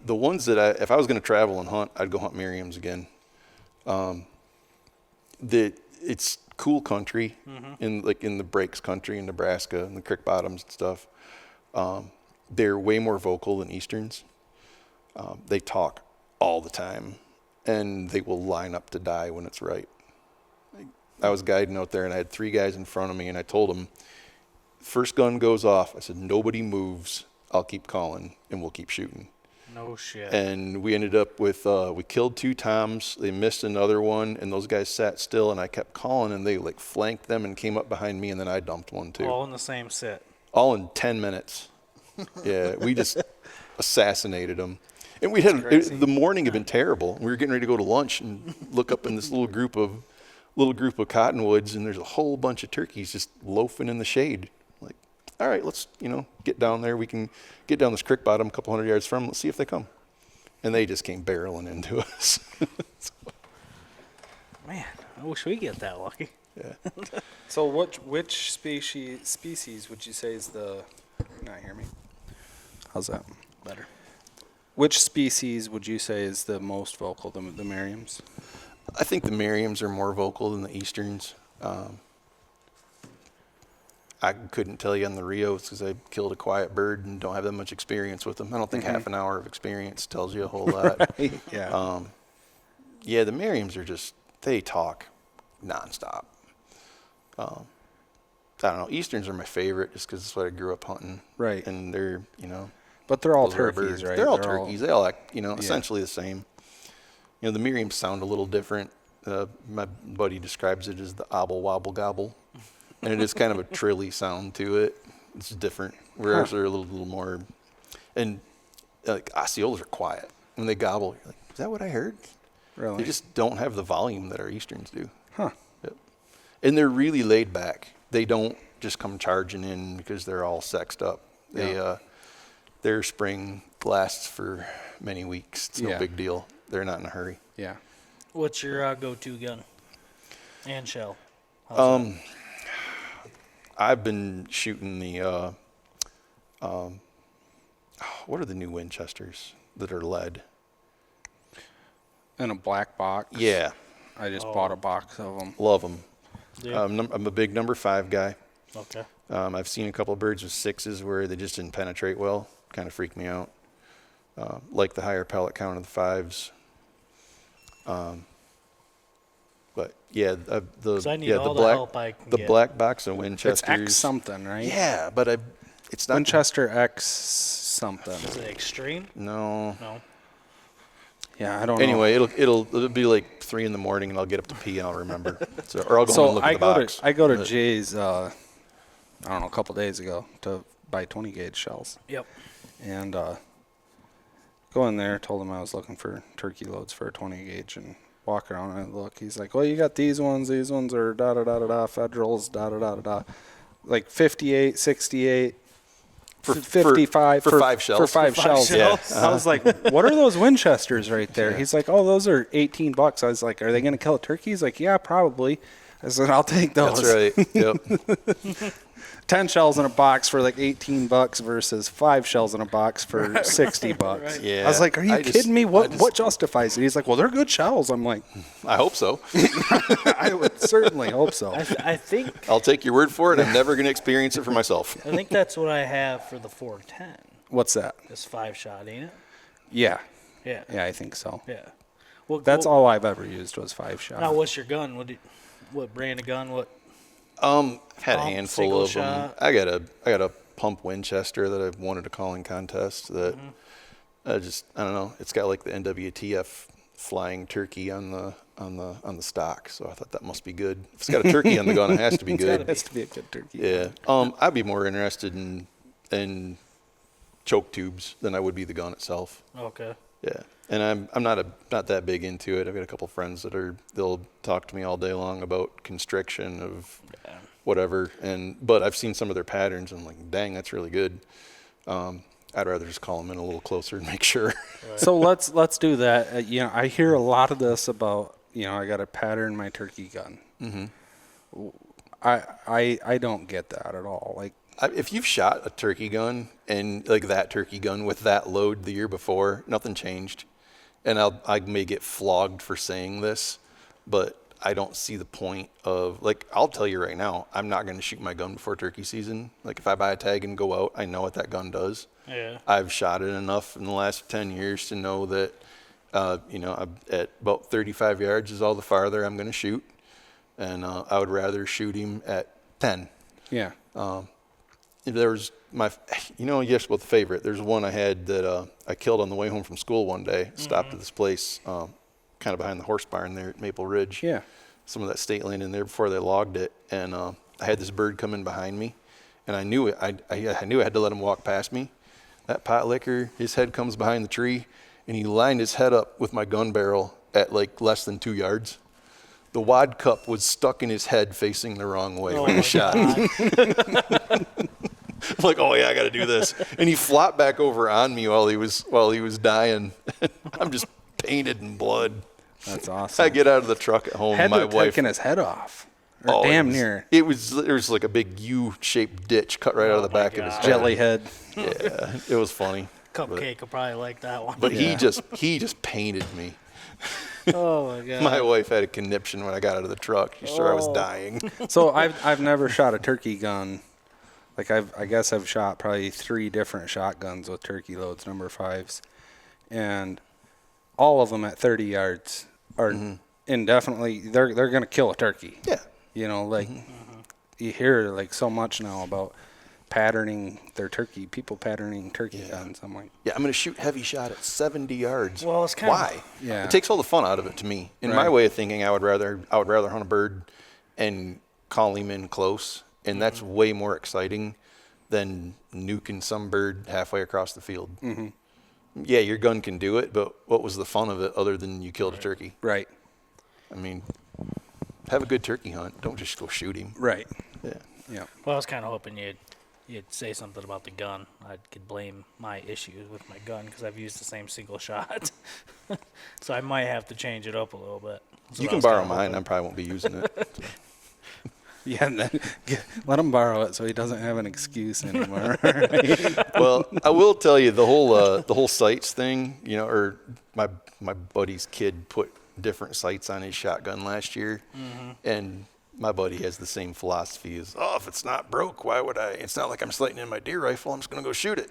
the ones that if I was going to travel and hunt, I'd go hunt Merriam's again. It's cool country in the breaks country in Nebraska and the creek bottoms and stuff. They're way more vocal than Easterns. They talk all the time, and they will line up to die when it's right. I was guiding out there, and I had 3 guys in front of me, and I told them, first gun goes off, I said, nobody moves, I'll keep calling, and we'll keep shooting. No shit. And we ended up with, we killed 2 toms, they missed another one, and those guys sat still, and I kept calling, and they like flanked them and came up behind me, and then I dumped one too. All in the same sit. all in 10 minutes. Yeah, we just assassinated them. And we had the morning had been terrible. We were getting ready to go to lunch and look up in this little group of cottonwoods, and there's a whole bunch of turkeys just loafing in the shade. Like, all right, let's get down there. We can get down this creek bottom a couple hundred yards from them. Let's see if they come. And they just came barreling into us. Man, I wish we get that lucky. Yeah. So which species would you say is the? Not hear me. How's that? Better. Which species would you say is the most vocal? The Merriams. I think the Merriams are more vocal than the Easterns. I couldn't tell you on the Rios because I killed a quiet bird and don't have that much experience with them. I don't think half an hour of experience tells you a whole lot. Yeah. Yeah, the Merriams are they talk nonstop. I don't know. Easterns are my favorite just because it's what I grew up hunting. Right. And they're, But they're all those are turkeys, birds. right? They're all turkeys. They all act, Yeah. essentially the same. The Merriams sound a little different. My buddy describes it as the obble wobble gobble. And it is kind of a trilly sound to it. It's different. Whereas they're a little more, and like Osceolas are quiet. When they gobble, you're like, is that what I heard? Really? They just don't have the volume that our Easterns do. Huh. Yep. And they're really laid back. They don't just come charging in because they're all sexed up. Their spring lasts for many weeks. It's no big deal. They're not in a hurry. Yeah. What's your go-to gun and shell? I've been shooting the what are the new Winchesters that are lead? In a black box. Yeah, I just bought a box of them. love them. Yeah. I'm a big number 5 guy. Okay. I've seen a couple of birds with 6s where they just didn't penetrate well. Kind of freaked me out. Like the higher pellet count of the 5s. But yeah, I need all the help I can get. black box of It's Winchesters. X something, right? Yeah, but it's not Winchester X something. Is it extreme? No. No. Yeah, I don't know. Anyway, it'll be like 3 a.m. and I'll get up to pee and I'll remember. Or I'll go home and look at the box. I go to Jay's, I don't know, a couple days ago to buy 20 gauge shells. Yep. And go in there, told him I was looking for turkey loads for a 20 gauge, and walk around and look. He's like, well, you got these ones are da-da-da-da-da, Federals, da-da-da-da-da. Like 58, 68, For 55. for 5 shells. For 5 shells. Yeah. I was like, what are those Winchesters right there? He's like, oh, those are $18. I was like, are they going to kill a turkey? He's like, yeah, probably. I said, I'll take those. That's right. Yep. 10 shells in a box for like $18 versus 5 shells in a box for $60. Right. Yeah. I was like, are you kidding me? What justifies it? He's like, well, they're good shells. I'm like, I hope so. I would certainly hope so. I think I'll take your word for it. I'm never going to experience it for myself. I think that's what I have for the 410. What's that? This 5-shot, ain't it? Yeah. Yeah. Yeah, I think so. Yeah. Well, That's all I've ever used was 5 shot. Now, what's your gun? What brand of gun? What? I've had a Pump, handful single of them. shot? I got a pump Winchester that I've wanted a calling contest that I don't know. It's got like the NWTF flying turkey on the stock, so I thought that must be good. If it's got a turkey on the gun, it has to be good. It has to be a good turkey. Yeah. I'd be more interested in choke tubes than I would be the gun itself. Okay. Yeah. And I'm not that big into it. I've got a couple friends they'll talk to me all day long about constriction of whatever. But I've seen some of their patterns and I'm like, dang, that's really good. I'd rather just call them in a little closer and make sure. Right. So let's do that. I hear a lot of this about, I got to pattern my turkey gun. Mm-hmm. I don't get that at all. Like, If you've shot a turkey gun and like that turkey gun with that load the year before, nothing changed. And I may get flogged for saying this, but I don't see the point of, like, I'll tell you right now, I'm not going to shoot my gun before turkey season. Like, if I buy a tag and go out, I know what that gun does. Yeah. I've shot it enough in the last 10 years to know that, I'm at about 35 yards is all the farther I'm going to shoot. And I would rather shoot him at 10. yeah. There was you asked about the favorite. There's one I had that I killed on the way home from school one day. Stopped at this place kind of behind the horse barn there at Maple Ridge. Yeah. Some of that state land in there before they logged it. And I had this bird come in behind me. and I knew it. I knew I had to let him walk past me. That pot licker, his head comes behind the tree, and he lined his head up with my gun barrel at like less than 2 yards. The wad cup was stuck in his head facing the wrong way when I shot. I'm like, oh yeah, I got to do this. And he flopped back over on me while he was dying. I'm just painted in blood. That's awesome. I get out of the truck at home. Had My to have wife. taken his head off. Or Oh, damn it was, near. It was like a big U-shaped ditch cut right out of the my back of his God. head. Jelly head. Yeah, it was funny. Cupcake will probably like that one. But Yeah. he just painted me. Oh my God. My wife had a conniption when I got out of the truck. She saw I was Oh. dying. So I've never shot a turkey gun. Like I guess I've shot probably 3 different shotguns with turkey loads, number 5s, and all of them at 30 yards are indefinitely they're gonna kill a turkey. Yeah. You know, like you hear like so much now about patterning their turkey, people patterning turkey guns. I'm like, Yeah, I'm going to shoot heavy shot at 70 yards. Well, it's kind of- Why? Yeah. It takes all the fun out of it to me. In my Right. way of thinking, I would rather hunt a bird and call him in close, and that's way more exciting than nuking some bird halfway across the field. Mm-hmm. Yeah, your gun can do it, but what was the fun of it other than you killed a turkey? right, I mean, have a good turkey hunt. Don't just go shoot him. right, Yeah. yeah. Well, I was kind of hoping you'd say something about the gun. I could blame my issues with my gun because I've used the same single shot. So I might have to change it up a little bit. That's You what I can was borrow kinda mine. hoping. I probably won't be using it. Yeah, and then let him borrow it so he doesn't have an excuse anymore. Well, I will tell you the whole sights thing, you know, or my buddy's kid put different sights on his shotgun last year, and my buddy has the same philosophy as, oh, if it's not broke, why would I? It's not like I'm sighting in my deer rifle. I'm just gonna go shoot it.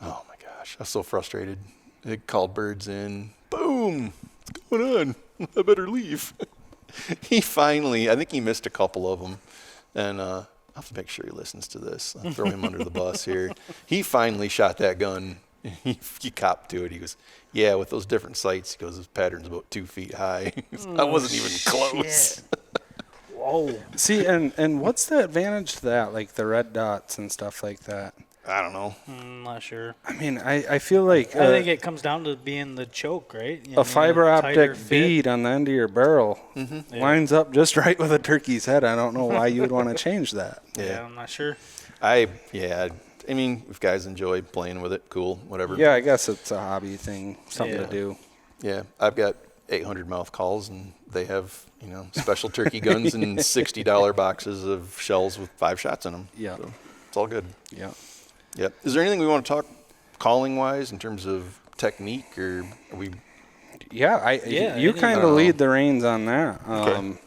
Oh my gosh, I was so frustrated. They called birds in. Boom! What's going on? I better leave. He finally, I think he missed a couple of them, and I'll have to make sure he listens to this. I'll throw him under the bus here. He finally shot that gun. He copped to it. He goes, yeah, with those different sights, he goes, this pattern's about 2 feet high. I wasn't even close. Shit. Whoa. See, and what's the advantage to that, like the red dots and stuff like that? I don't know. I'm not sure. I mean, I feel like I think it comes down to being the choke, right? You know, a fiber tighter optic fit. bead on the end of your barrel lines up just right with a turkey's head. I don't know why you would want to change that. Yeah, I'm not sure. I mean, if guys enjoy playing with it, cool, whatever. Yeah, I guess it's a hobby thing, something Yeah. to do. Yeah, I've got 800 mouth calls, and they have, you know, special turkey guns and $60 boxes of shells with 5 shots in them. Yeah. So it's all good. Yeah. Yep. Is there anything we want to talk calling wise in terms of technique, or are we? Yeah, you any- kind of lead the reins on that. Okay.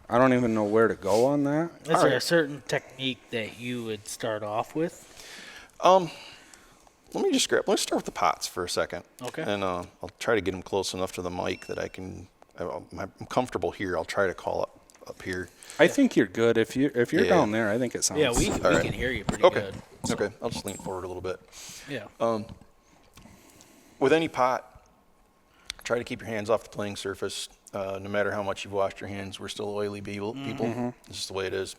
I don't even know where to go on that. Is there a certain technique that you would start off with? Let's start with the pots for a second. Okay. And I'll try to get them close enough to the mic that I can. I'm comfortable here. I'll try to call up here. I think you're good if you're Yeah. down there. I think it sounds. Yeah, we right. can hear you pretty Okay. good. Okay. I'll just lean forward a little bit. Yeah. With any pot, try to keep your hands off the playing surface. No matter how much you've washed your hands, we're still oily people. It's just the way it is.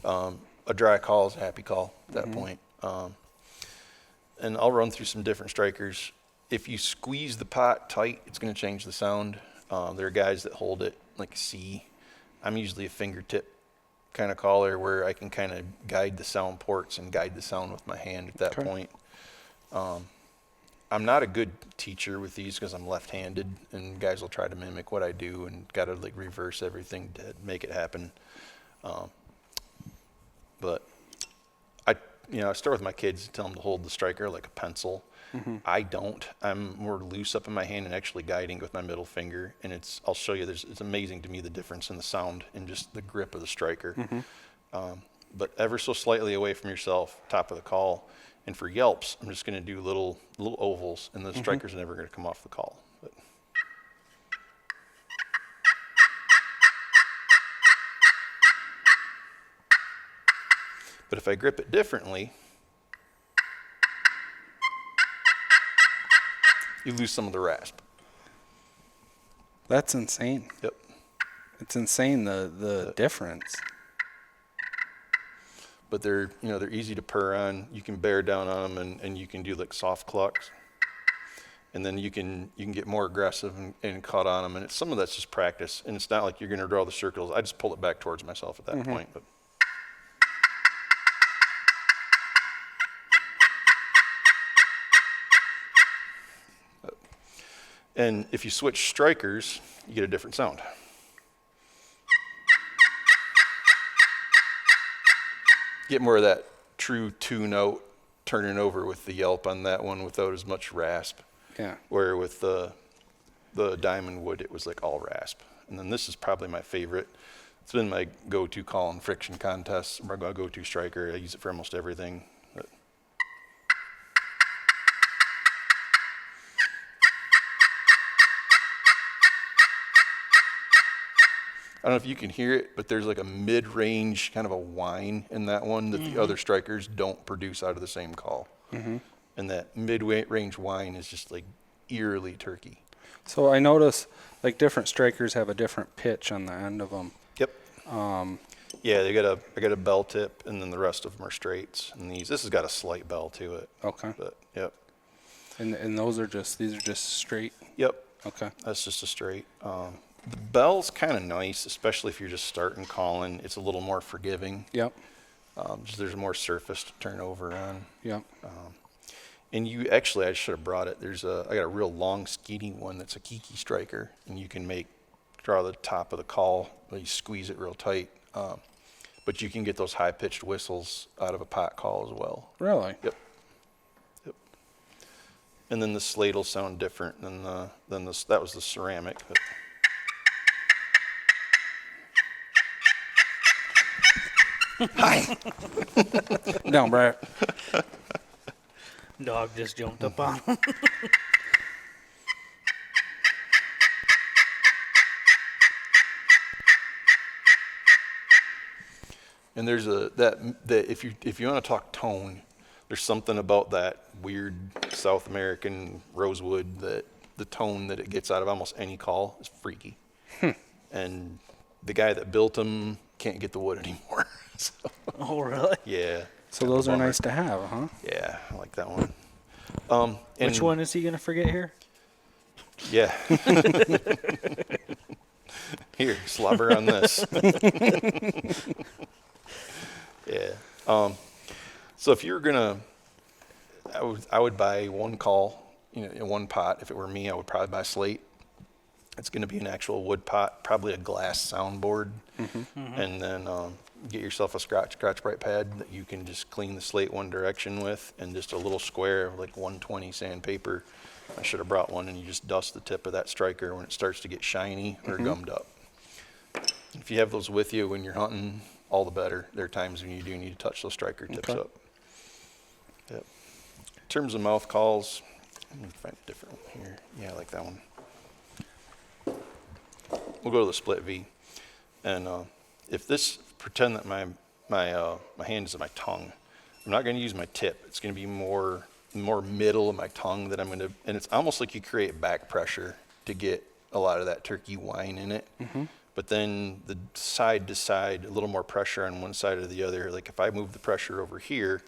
A dry call is a happy call at that point. And I'll run through some different strikers. If you squeeze the pot tight, it's going to change the sound. There are guys that hold it like a C. I'm usually a fingertip kind of caller where I can kind of guide the sound ports and guide the sound with my hand at that point. I'm not a good teacher with these because I'm left-handed, and guys will try to mimic what I do and got to like reverse everything to make it happen. But I start with my kids, tell them to hold the striker like a pencil. I don't. I'm more loose up in my hand and actually guiding with my middle finger, and I'll show you. It's amazing to me the difference in the sound and just the grip of the striker. But ever so slightly away from yourself, top of the call. And for yelps, I'm just going to do little ovals, and the striker's never going to come off the call. But if I grip it differently, you lose some of the rasp. That's insane. Yep. It's insane the difference. but they're easy to purr on. You can bear down on them, and you can do like soft clucks, and then you can get more aggressive and cut on them. And some of that's just practice, and it's not like you're going to draw the circles. I just pull it back towards myself at that point. But and if you switch strikers, you get a different sound. Get more of that true two-note turning over with the yelp on that one without as much rasp. Yeah. Where with the diamond wood, it was like all rasp. And then this is probably my favorite. It's been my go-to call in friction contests. My go-to striker. I use it for almost everything. But I don't know if you can hear it, but there's like a mid-range kind of a whine in that one that the other strikers don't produce out of the same call. And that mid-range whine is just like eerily turkey. So I notice like different strikers have a different pitch on the end of them. Yep. Yeah, I got a bell tip, and then the rest of them are straights. And this has got a slight bell to it. Okay. But yep. And these are just straight. Yep. Okay. That's just a straight. The bell's kind of nice, especially if you're just starting calling. It's a little more forgiving. Yep. Just there's more surface to turn over on. Yep. And I should have brought it. I got a real long skinny one that's a kiki striker, and you can draw the top of the call, you squeeze it real tight. But you can get those high pitched whistles out of a pot call as well. Really? Yep. And then the slate will sound different than that was the ceramic. But hi. Down, Brad. Dog just jumped up on him. And there's that if you want to talk tone, there's something about that weird South American rosewood that the tone that it gets out of almost any call is freaky. And the guy that built them can't get the wood anymore. So, Oh, really? yeah. So those are nice to have, huh? Yeah, I like that one. And Which one is he going to forget here? Yeah. Here, slobber on this. Yeah. So if you're gonna, I would buy one call, in one pot. If it were me, I would probably buy slate. It's gonna be an actual wood pot, probably a glass soundboard, and then get yourself a scratch brite pad that you can just clean the slate one direction with, and just a little square of like 120 sandpaper. I should have brought one, and you just dust the tip of that striker when it starts to get shiny or gummed up. If you have those with you when you're hunting, all the better. There are times when you do need to touch those striker tips up. Yep. In terms of mouth calls, let me find a different one here. Yeah, I like that one. We'll go to the split V. And if this, pretend that my hand is at my tongue. I'm not going to use my tip. It's going to be more middle of my tongue that I'm going to, and it's almost like you create back pressure to get a lot of that turkey wine in it. But then the side to side, a little more pressure on one side or the other. Like if I move the pressure over here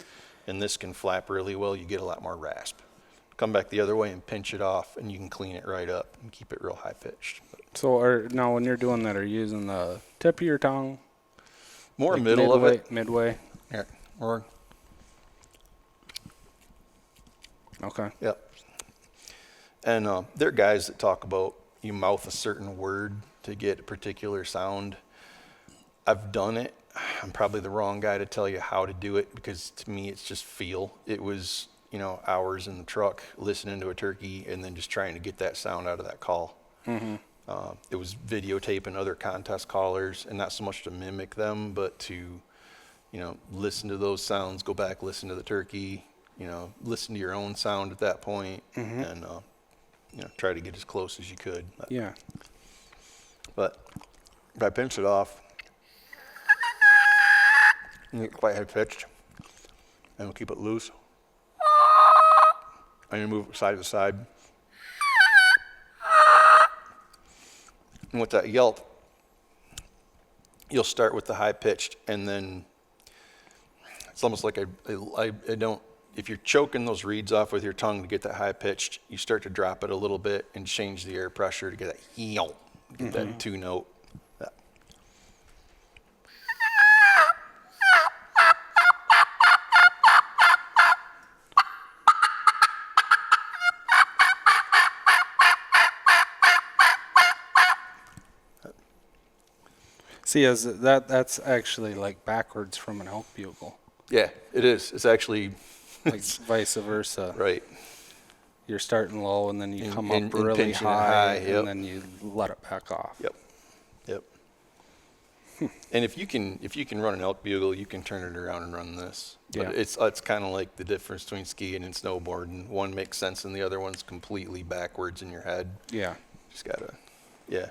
and this can flap really well, you get a lot more rasp. Come back the other way and pinch it off, and you can clean it right up and keep it real high pitched. So now when you're doing that, are you using the tip of your tongue? More Like middle of it. Midway? Here, or, Okay. yep. And there are guys that talk about you mouth a certain word to get a particular sound. I've done it. I'm probably the wrong guy to tell you how to do it, because to me it's just feel. It was, hours in the truck listening to a turkey and then just trying to get that sound out of that call. It was videotaping other contest callers, and not so much to mimic them, but to, listen to those sounds, go back, listen to the turkey, listen to your own sound at that point, and, try to get as close as you could. Yeah. But if I pinch it off, and get quite high pitched, and we'll keep it loose. And you move it side to side. And with that yelp, you'll start with the high pitched, and then It's almost like I don't. If you're choking those reeds off with your tongue to get that high pitched, you start to drop it a little bit and change the air pressure to get that get that 2-note. Yeah. See, that's actually like backwards from an elk bugle, Yeah, it is. It's actually like vice versa. right. You're starting low, and then you come up and really pinching it high, high, yep. and then you let it back off. Yep. And if you can run an elk bugle, you can turn it around and run this. But Yeah. it's kind of like the difference between skiing and snowboarding. One makes sense, and the other one's completely backwards in your head. Yeah. Just gotta,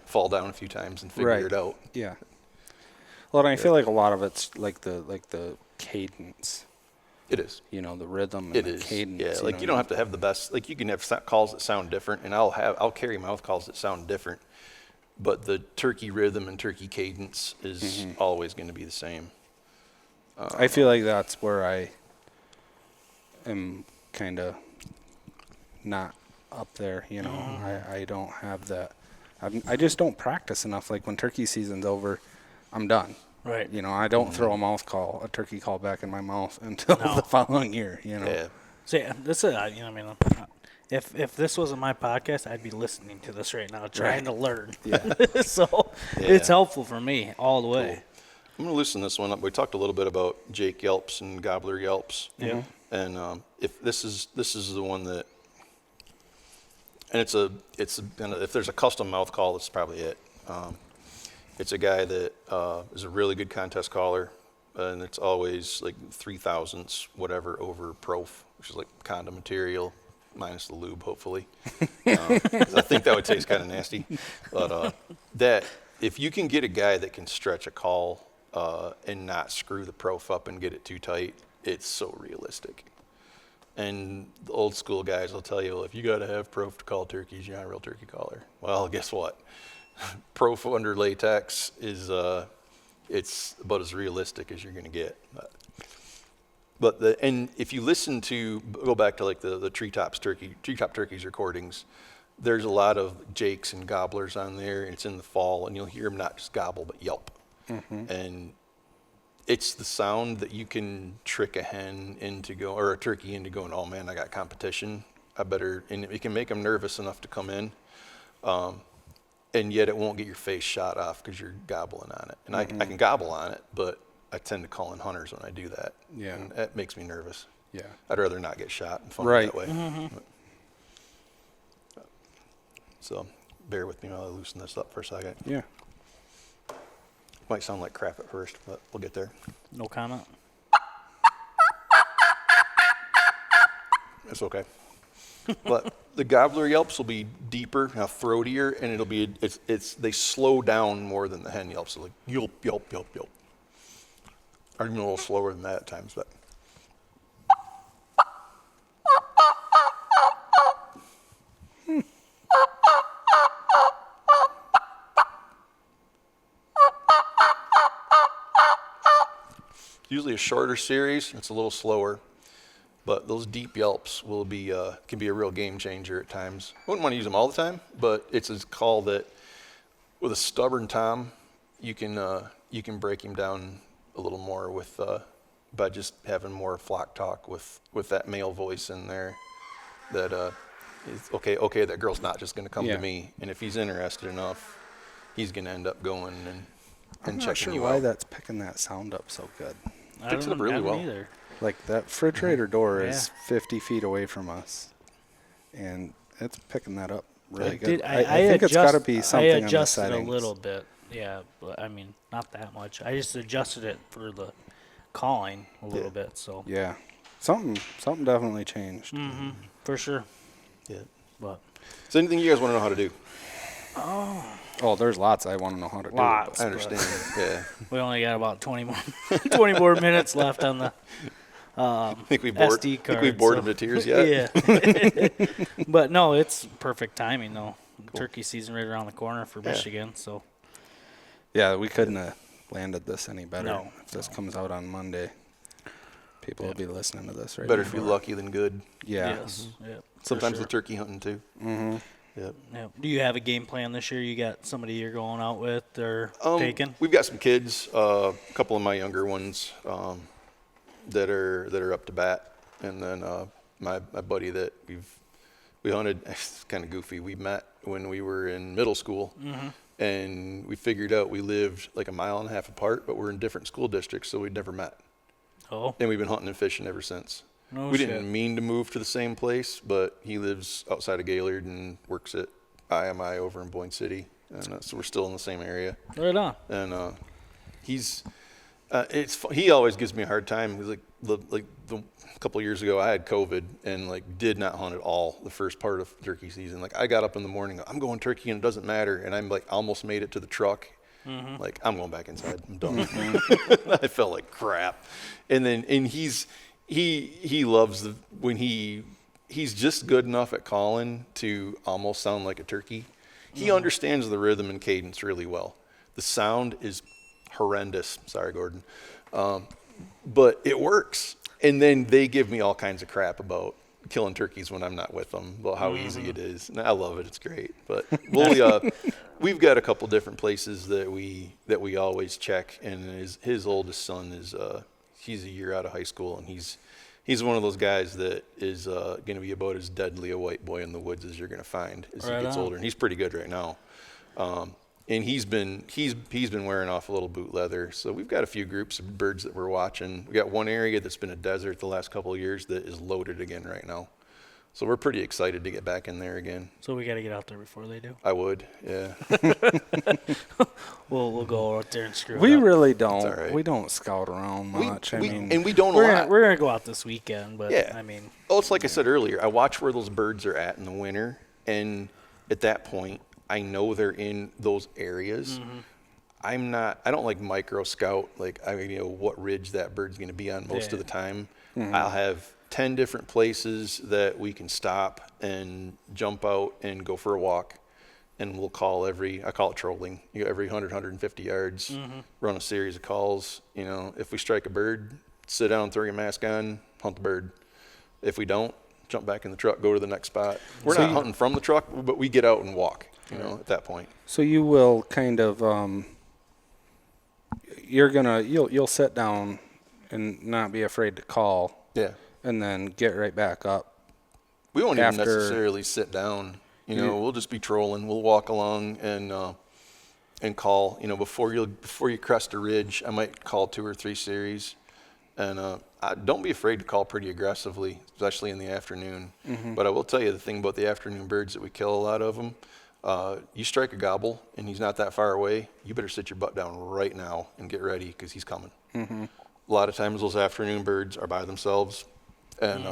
fall down a few times and figure Right. it out. Yeah. Well, and I feel like a lot of it's like the cadence. It is. You know, the rhythm and It the is. cadence. Yeah, like you don't have to have the best. Like you can have calls that sound different, and I'll carry mouth calls that sound different. But the turkey rhythm and turkey cadence is always going to be the same. I feel like that's where I am kind of not up there. You know, I don't have that. I just don't practice enough. Like when turkey season's over, I'm done. Right. You know, I don't throw a turkey call back in my mouth until the following year. You know. Yeah. See, this is, you know, I mean, if this wasn't my podcast, I'd be listening to this right now, trying to learn. Yeah. So it's helpful for me all the way. I'm going to loosen this one up. We talked a little bit about Jake yelps and gobbler yelps. Yeah. And if this is the one that, and if there's a custom mouth call, that's probably it. It's a guy that is a really good contest caller, and it's always like 3,000ths, whatever, over prof, which is like condom material, minus the lube, hopefully. 'Cause I think that would taste kind of nasty. But that, if you can get a guy that can stretch a call and not screw the prof up and get it too tight, it's so realistic. And the old school guys will tell you, well, if you got to have prof to call turkeys, you're not a real turkey caller. Well, guess what? Prof under latex is it's about as realistic as you're going to get. But and if you listen to, go back to like the treetop turkeys recordings, there's a lot of jakes and gobblers on there, and it's in the fall, and you'll hear them not just gobble but yelp. And it's the sound that you can trick a hen into or a turkey into going, oh man, I got competition. And it can make them nervous enough to come in. And yet it won't get your face shot off because you're gobbling on it. And I can gobble on it, but I tend to call in hunters when I do that. Yeah. And that makes me nervous. Yeah. I'd rather not get shot and fun Right. that way. So bear with me while I loosen this up for a second. Yeah. Might sound like crap at first, but we'll get there. No comment. It's okay. But the gobbler yelps will be deeper, throatier, and it'll be they slow down more than the hen yelps. So like yelp, yelp, yelp, yelp. Or even a little slower than that at times, but. Usually a shorter series, it's a little slower. But those deep yelps can be a real game changer at times. I wouldn't want to use them all the time, but it's a call that, with a stubborn tom, you can break him down a little more by just having more flock talk with that male voice in there. That it's okay, that girl's not just going to come to me, and if he's interested enough, he's going to end up going and I'm checking not sure you why out. that's picking that sound up so good. Picks it up really well. Either. Like that refrigerator door Yeah. is 50 feet away from us, and it's picking that up really good. Did, I think it's got to be something I on the adjusted settings. a little bit, yeah, but I mean, not that much. I just adjusted it for the calling a little bit, so Yeah, something definitely changed. for sure. Yeah. But Is there anything you guys want to know how to do? Oh, there's lots I want to know how to do. Lots. I understand. Yeah. we only got about 20 more minutes left on the I think we bored card, them to tears yet. Yeah. But no, it's perfect timing though. Turkey season right around the corner for Michigan, so Yeah, we couldn't have landed this any better No. if this comes out on Monday. People will be listening to this right Better to be before. lucky than good. Yeah. Yes. Yep. Sometimes sure. the turkey hunting too. Mm-hmm. Yep. Yep. Do you have a game plan this year? You got somebody you're going out with or taking? We've got some kids, a couple of my younger ones that are up to bat, and then my buddy that we hunted. It's kind of goofy. We met when we were in middle school, and we figured out we lived like a mile and a half apart, but we're in different school districts, so we'd never met. Oh. And we've been hunting and fishing ever since. No We shit. didn't mean to move to the same place, but he lives outside of Gaylord and works at IMI over in Boyne City, and so we're still in the same area. Right on. And he always gives me a hard time. He's a couple of years ago, I had COVID and did not hunt at all the first part of turkey season. Like I got up in the morning, I'm going turkey and it doesn't matter, and I'm almost made it to the truck. Like I'm going back inside. I'm done. I felt like crap. And he loves when he's just good enough at calling to almost sound like a turkey. He understands the rhythm and cadence really well. The sound is horrendous. Sorry, Gordon. But it works. And then they give me all kinds of crap about killing turkeys when I'm not with them, about how easy it is. And I love it. It's great. But we've got a couple different places that we always check. And his oldest son he's a year out of high school, and he's one of those guys that is going to be about as deadly a white boy in the woods as you're going to find as he gets older. And he's pretty good right now. And he's been wearing off a little boot leather. So we've got a few groups of birds that we're watching. We got one area that's been a desert the last couple of years that is loaded again right now. So we're pretty excited to get back in there again. So we got to get out there before they do. I would, yeah. We'll go out there and screw We it up. really don't. all right. We don't scout around much. We don't a We're lot. gonna go out this weekend, but Yeah. I mean, Oh, it's like I said earlier. I watch where those birds are at in the winter, and at that point, I know they're in those areas. I don't like micro scout. What ridge that bird's going to be on most of the time. I'll have 10 different places that we can stop and jump out and go for a walk, and we'll call I call it trolling. Every 100, 150 yards, run a series of calls. If we strike a bird, sit down, throw your mask on, hunt the bird. If we don't, jump back in the truck, go to the next spot. We're not hunting from the truck, but we get out and walk, at that point. So you will kind of you'll sit down and not be afraid to call. Yeah. And then get right back up. We won't even After- necessarily sit down. We'll just be trolling. We'll walk along and call. Before you crest a ridge, I might call 2 or 3 series. And don't be afraid to call pretty aggressively, especially in the afternoon. But I will tell you the thing about the afternoon birds that we kill a lot of them. You strike a gobble and he's not that far away. You better sit your butt down right now and get ready because he's coming. A lot of times those afternoon birds are by themselves. And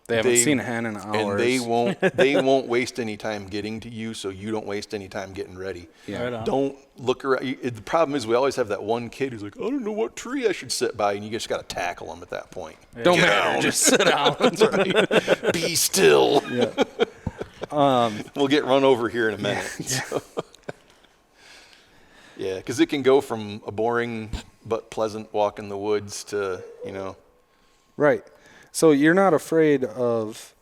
They haven't seen a hen in hours. And they won't waste any time getting to you, so you don't waste any time getting ready. Yeah. Right on. Don't look around. The problem is we always have that one kid who's like, I don't know what tree I should sit by, and you just got to tackle him at that point. Don't Get matter. down. Just sit down. That's right. Be still. Yeah. We'll get run over here in a minute. Yeah, because it can go from a boring but pleasant walk in the woods to, Right. So you're not afraid of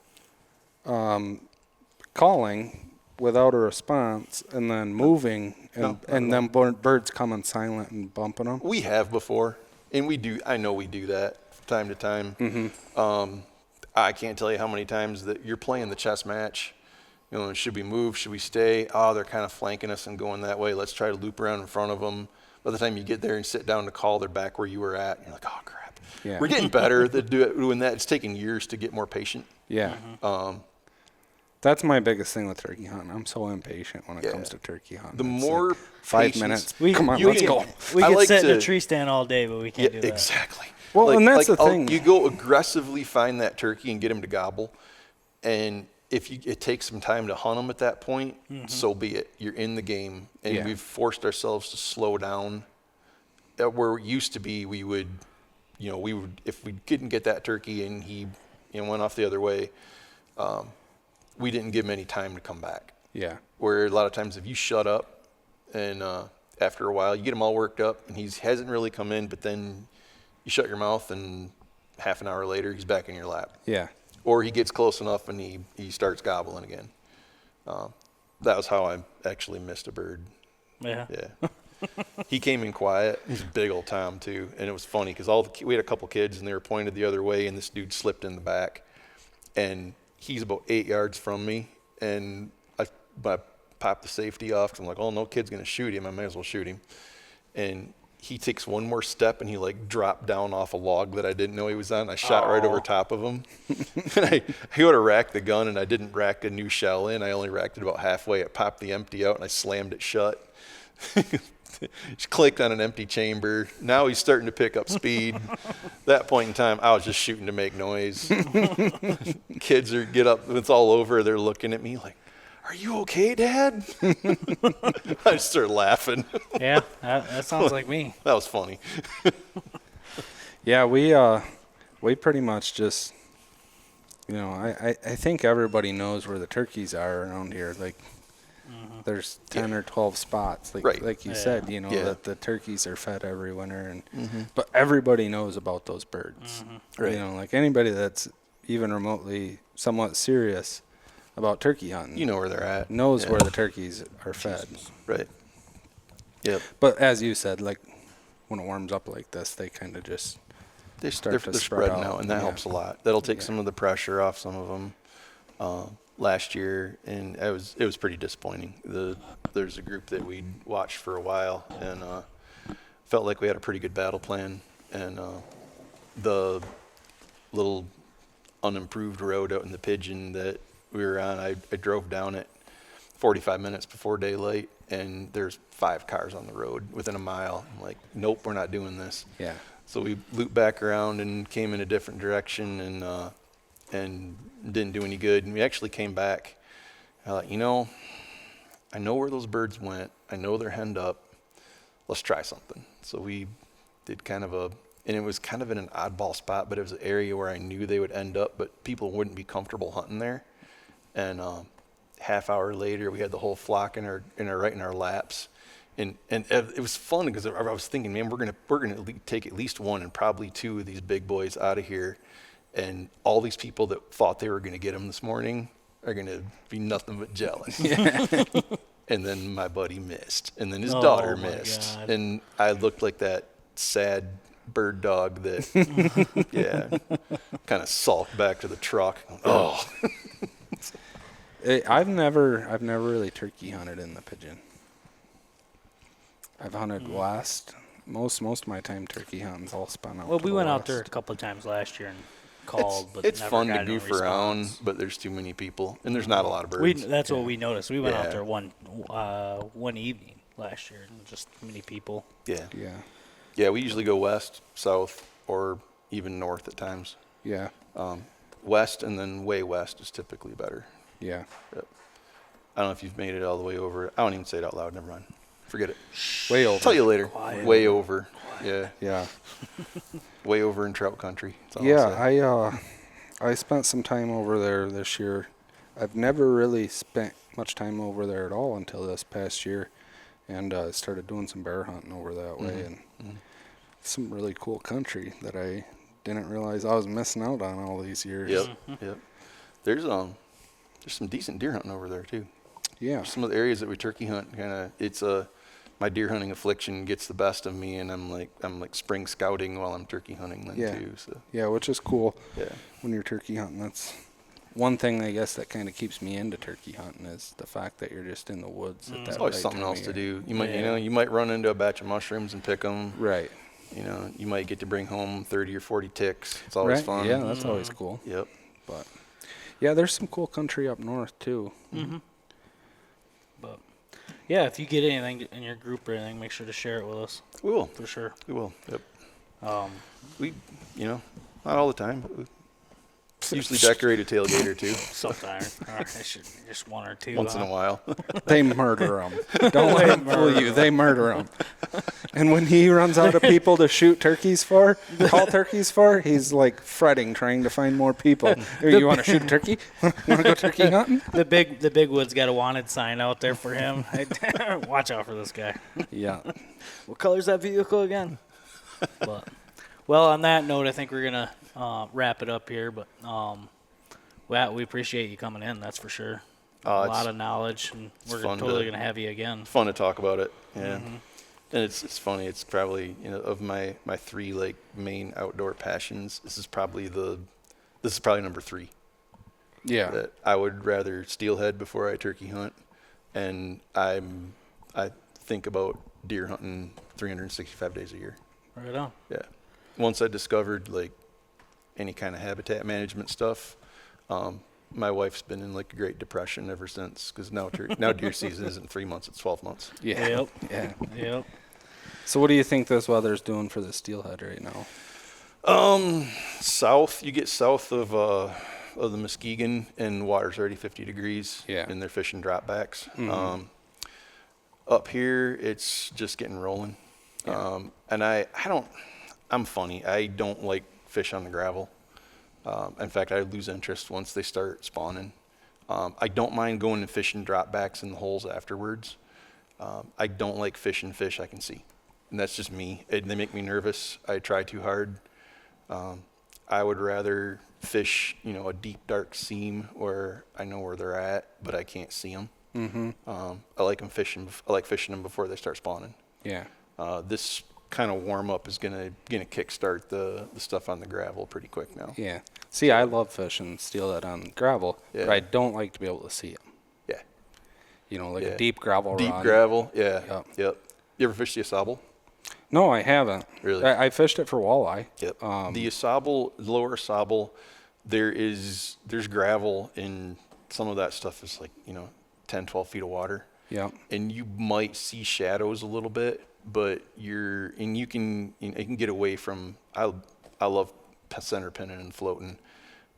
calling without a response and then moving and then birds coming silent and bumping them? We have before, and we do. I know we do that from time to time. I can't tell you how many times that you're playing the chess match. Should we move? Should we stay? Oh, they're kind of flanking us and going that way. Let's try to loop around in front of them. By the time you get there and sit down to call, they're back where you were at. And you're like, oh, crap. Yeah. We're getting better at doing that. It's taking years to get more patient. Yeah. That's my biggest thing with turkey hunting. I'm so impatient when it comes to turkey hunting. The It's more like 5 patience- minutes. Come on, let's go. We I can like sit in to- a tree stand all day, but we can't do that. Exactly. Well, and that's the thing. You go aggressively find that turkey and get him to gobble, and if it takes some time to hunt them at that point, so be it. You're in the game, and we've forced ourselves to slow down. Where it used to be, we would if we didn't get that turkey and he went off the other way, we didn't give him any time to come back. Yeah. Where a lot of times if you shut up and after a while you get him all worked up and he hasn't really come in, but then you shut your mouth and half an hour later, he's back in your lap. Yeah. Or he gets close enough and he starts gobbling again. That was how I actually missed a bird. Yeah. Yeah. He came in quiet. He's a big old Tom too, and it was funny because we had a couple kids and they were pointed the other way, and this dude slipped in the back, and he's about 8 yards from me, and I popped the safety off 'cause I'm like, oh, no kid's gonna shoot him. I might as well shoot him. And he takes one more step and he like dropped down off a log that I didn't know he was on. I shot right over top of him. And he would have racked the gun, and I didn't rack a new shell in. I only racked it about halfway. It popped the empty out and I slammed it shut. Just clicked on an empty chamber. Now he's starting to pick up speed. That point in time, I was just shooting to make noise. Kids get up, it's all over. They're looking at me like, "Are you okay, Dad?" I just started laughing. Yeah, that sounds like me. That was funny. Yeah, we pretty much just, I think everybody knows where the turkeys are around here. Like, there's 10 or 12 spots, like you said, that the turkeys are fed every winter, and but everybody knows about those birds. Right. Like anybody that's even remotely somewhat serious about turkey hunting, You know where they're at. knows Yeah. where the turkeys are fed. Right. Yep. But as you said, like when it warms up like this, they kind of just They're start to spread spreading out, and that yeah. helps a lot. That'll take Yeah. some of the pressure off some of them. Last year, and it was pretty disappointing. There's a group that we'd watched for a while, and felt like we had a pretty good battle plan. And the little unimproved road out in the Pigeon that we were on, I drove down it 45 minutes before daylight, and there's 5 cars on the road within a mile. I'm like, nope, we're not doing this. Yeah. So we looped back around and came in a different direction, and didn't do any good. And we actually came back. I thought, I know where those birds went. I know they're henned up. Let's try something. So we did and it was kind of in an oddball spot, but it was an area where I knew they would end up, but people wouldn't be comfortable hunting there. And half hour later, we had the whole flock right in our laps. And it was fun because I was thinking, man, we're gonna take at least one and probably 2 of these big boys out of here, and all these people that thought they were gonna get them this morning are gonna be nothing but jealous. And then my buddy missed, and then his daughter my missed, God. and I looked like that sad bird dog that, kind of sulked back to the truck. Oh, I've never really turkey hunted in the Pigeon. I've hunted west. Most of my time turkey hunting's all spun out. Well, to we the went out west. there a couple of times last year and called, but it's never fun got to any goof around, response. but there's too many people, and there's not a lot of birds. That's what we noticed. We went out Yeah. there one evening last year, and just too many people. Yeah. Yeah. Yeah, we usually go west, south, or even north at times. Yeah. West and then way west is typically better. Yeah. Yep. I don't know if you've made it all the way over. I don't even say it out loud. Never mind. Forget it. Way over. Tell you later. Quiet. Way over. Yeah. Yeah. Way over in trout country. That's all I'll say. Yeah. I spent some time over there this year. I've never really spent much time over there at all until this past year, and started doing some bear hunting over that way, and some really cool country that I didn't realize I was missing out on all these years. Yep. Yep. There's some decent deer hunting over there too. Yeah. Some of the areas that we turkey hunt, it's my deer hunting affliction gets the best of me, and I'm like spring scouting while I'm turkey hunting then Yeah. too. So Yeah, which is cool. yeah. When you're turkey hunting, that's one thing I guess that kind of keeps me into turkey hunting is the fact that you're just in the woods at that There's always right something time of else to year. do. You might you might run into a batch of mushrooms and pick them. Right. You might get to bring home 30 or 40 ticks. It's always Right. fun. Yeah, that's always cool. Yep. But yeah, there's some cool country up north too. But yeah, if you get anything in your group or anything, make sure to share it with us We will. for sure. We will. Yep. We Not all the time, but we usually decorate a tailgate or two sometimes, or I should just one or two. once in a while. They murder them. Don't let them fool you. They murder them. And when he runs out of people to shoot turkeys for, call turkeys for, he's like fretting, trying to find more people. Hey, you want to shoot a turkey? Want to go turkey hunting? The big woods got a wanted sign out there for him. Watch out for this guy. Yeah. What color's that vehicle again? But, well, on that note, I think we're gonna wrap it up here, but we appreciate you coming in. That's for sure. A It's lot of knowledge, and we're fun totally to- going to have you again. fun to talk about it. Yeah. And it's funny. It's probably, of my 3 like main outdoor passions, this is probably number 3. Yeah. That I would rather steelhead before I turkey hunt, and I think about deer hunting 365 days a year. Right on. Yeah. Once I discovered like any kind of habitat management stuff, my wife's been in like a Great Depression ever since, because now deer season isn't 3 months, it's 12 months. Yeah. Yep. Yeah. Yep. So what do you think this weather's doing for the steelhead right now? You get south of the Muskegon, and water's already 50 degrees. Yeah. And they're fishing dropbacks. Up here, it's just getting rolling. And I'm funny. I don't like fish on the gravel. In fact, I lose interest once they start spawning. I don't mind going and fishing dropbacks in the holes afterwards. I don't like fishing fish I can see. And that's just me. They make me nervous. I try too hard. I would rather fish, a deep, dark seam where I know where they're at, but I can't see them. I like fishing them before they start spawning. Yeah. This kind of warm up is gonna kickstart the stuff on the gravel pretty quick now. Yeah. See, I love fishing steelhead on gravel, Yeah. but I don't like to be able to see them. Yeah. Like Yeah. a deep gravel Deep run. gravel. Yeah. Yep. Yep. You ever fished the Asable? No, I haven't. Really? I fished it for walleye. Yep. The Asable, lower Asable, there's gravel in some of that stuff is like 10, 12 feet of water. Yeah. And you might see shadows a little bit, but you can get away from. I love center pinning and floating,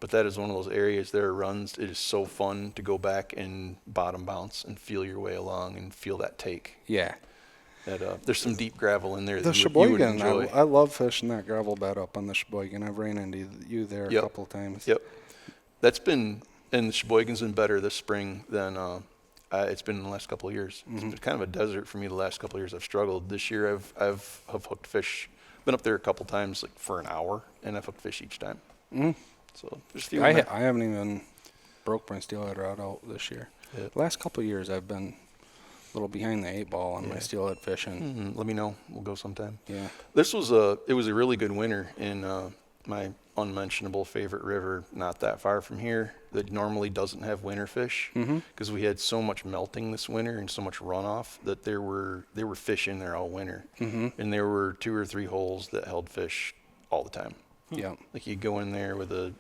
but that is one of those areas. There are runs. It is so fun to go back and bottom bounce and feel your way along and feel that take. Yeah. There's some deep gravel in there The that you would Sheboygan, enjoy. I love fishing that gravel bed up on the Sheboygan. I've ran into you there Yep. a couple of times. Yep. And the Sheboygan's been better this spring than it's been in the last couple of years. It's been kind of a desert for me the last couple of years. I've struggled. This year I've hooked fish. Been up there a couple times like for an hour, and I've hooked fish each time. So there's a few. I haven't even broke my steelhead rod out this year. Yep. The last couple of years I've been a little behind the 8 ball on my steelhead fishing. Let me know. We'll go sometime. Yeah. This was a really good winter in my unmentionable favorite river, not that far from here, that normally doesn't have winter fish, because we had so much melting this winter and so much runoff that there were fish in there all winter, and there were 2 or 3 holes that held fish all the time. Yeah. Like you go in there with a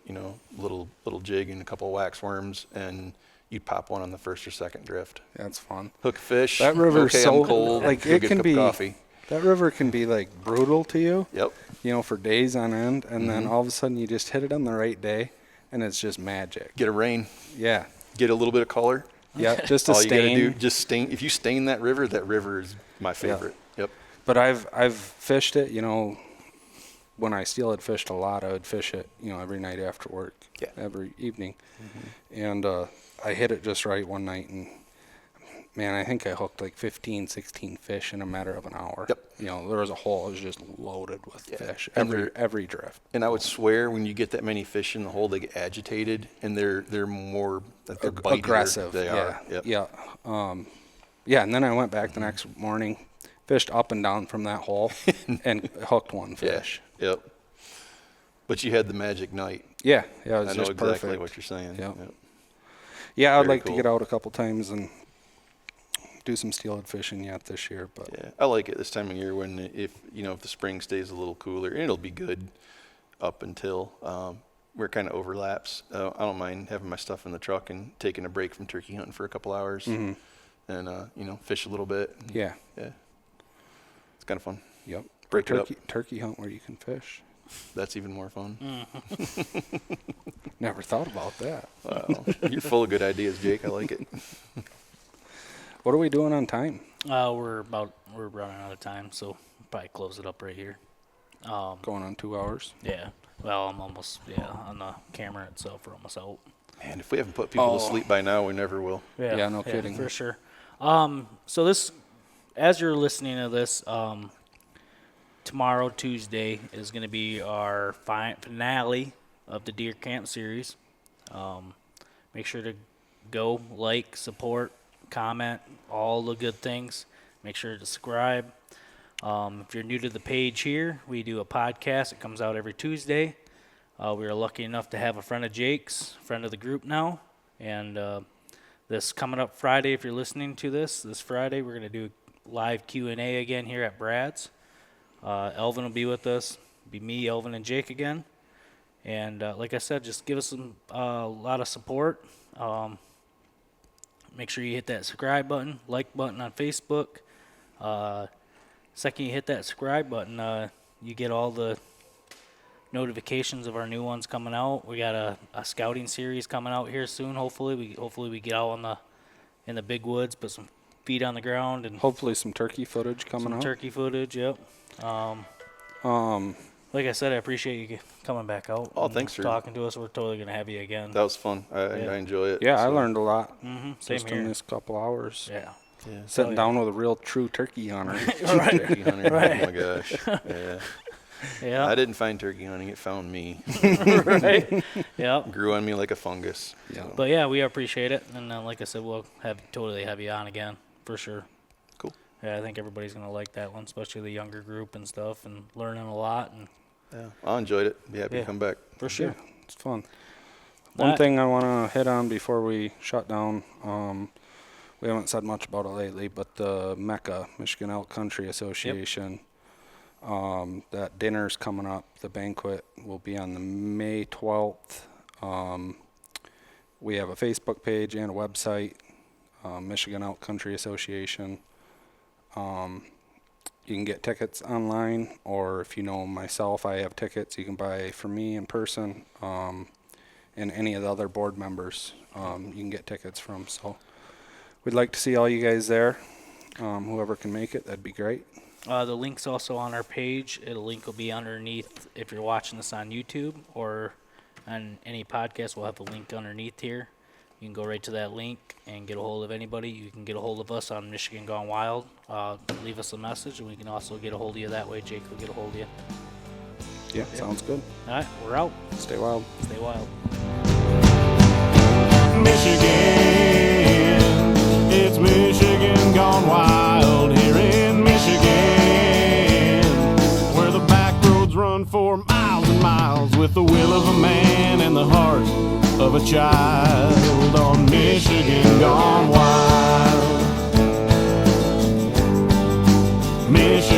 little jig and a couple of wax worms, and you'd pop one on the first or second drift. That's fun. Hook fish. That river's okay, so I'm cold. like go it get a can cup of be. coffee. That river can be like brutal to you. Yep. For days on end, and then all of a sudden you just hit it on the right day, and it's just magic. Get a rain. Yeah. Get a little bit of color. Yeah. Just a All you gotta stain. do, just stain. If you stain that river is my favorite. Yep. But I've fished it. When I steelhead fished a lot, I would fish it. Every night after work. Yeah. Every evening, and I hit it just right one night, and man, I think I hooked like 15, 16 fish in a matter of an hour. Yep. There was a hole that was just loaded with fish. And Every drift. And I would swear when you get that many fish in the hole, they get agitated and they're more they're bitier. Aggressive. They are. Yep. Yeah. Yeah. And then I went back the next morning, fished up and down from that hole, and hooked one fish. Yep. But you had the magic night. Yeah. Yeah. It was I know just exactly perfect. what you're saying. Yep. Yeah, I'd Very like cool. to get out a couple times and do some steelhead fishing yet this year, but Yeah, I like it this time of year when if the spring stays a little cooler, and it'll be good up until where it kind of overlaps. I don't mind having my stuff in the truck and taking a break from turkey hunting for a couple hours, and fish a little bit. yeah. Yeah, it's kind of fun. Yep. Break it up. Turkey hunt where you can fish. That's even more fun. Never thought about that. Wow, you're full of good ideas, Jake. I like it. What are we doing on time? We're running out of time, so probably close it up right here. Going on 2 hours. Yeah. Well, I'm almost on the camera itself. We're almost out. Man, if we haven't put people to sleep by now, we never will. Yeah, no kidding. For sure. So this, as you're listening to this, tomorrow, Tuesday, is going to be our finale of the Deer Camp series. Make sure to go, like, support, comment, all the good things. Make sure to subscribe. If you're new to the page here, we do a podcast. It comes out every Tuesday. We are lucky enough to have a friend of Jake's, friend of the group now. And this coming up Friday, if you're listening to this Friday, we're going to do live Q&A again here at Brad's. Elvin will be with us. Be me, Elvin, and Jake again. And like I said, just give us a lot of support. Make sure you hit that subscribe button, like button on Facebook. Second you hit that subscribe button, you get all the notifications of our new ones coming out. We got a scouting series coming out here soon. Hopefully we get out in the big woods, put some feet on the ground, and Hopefully some turkey footage coming some out. turkey footage. Yep. Like I said, I appreciate you coming back out. Oh, and thanks for talking to us. We're totally gonna have you again. That was fun. I enjoy it. Yeah, I so. learned a lot Same just here. in this couple hours. Yeah. Sitting down with a real true turkey hunter. Turkey hunting. Right. Oh my gosh. Yeah. Yeah. I didn't find turkey hunting. It found me. Right. Yep. Grew on me like a fungus. Yeah. So. But yeah, we appreciate it, and like I said, we'll totally have you on again for sure. Cool. Yeah, I think everybody's gonna like that one, especially the younger group and stuff, and learning a lot. And Yeah. I enjoyed it. Be happy Yeah. to come back. for sure. Yeah, it's fun. One That- thing I want to hit on before we shut down, we haven't said much about it lately, but the MECA, Michigan Elk Country Association, that dinner's coming up. The banquet will be on the May 12th. We have a Facebook page and a website, Michigan Elk Country Association. You can get tickets online, or if you know myself, I have tickets you can buy for me in person, and any of the other board members you can get tickets from. So we'd like to see all you guys there. Whoever can make it, that'd be great. The link's also on our page. The link will be underneath if you're watching this on YouTube or on any podcast. We'll have a link underneath here. You can go right to that link and get a hold of anybody. You can get a hold of us on Michigan Gone Wild. Leave us a message, and we can also get a hold of you that way. Jake will get a hold of you. Yeah, sounds good. All right, we're out. Stay wild. Stay wild. Michigan, it's Michigan gone wild here in Michigan, where the back roads run for miles and miles with the will of a man and the heart of a child on Michigan gone wild. Michigan.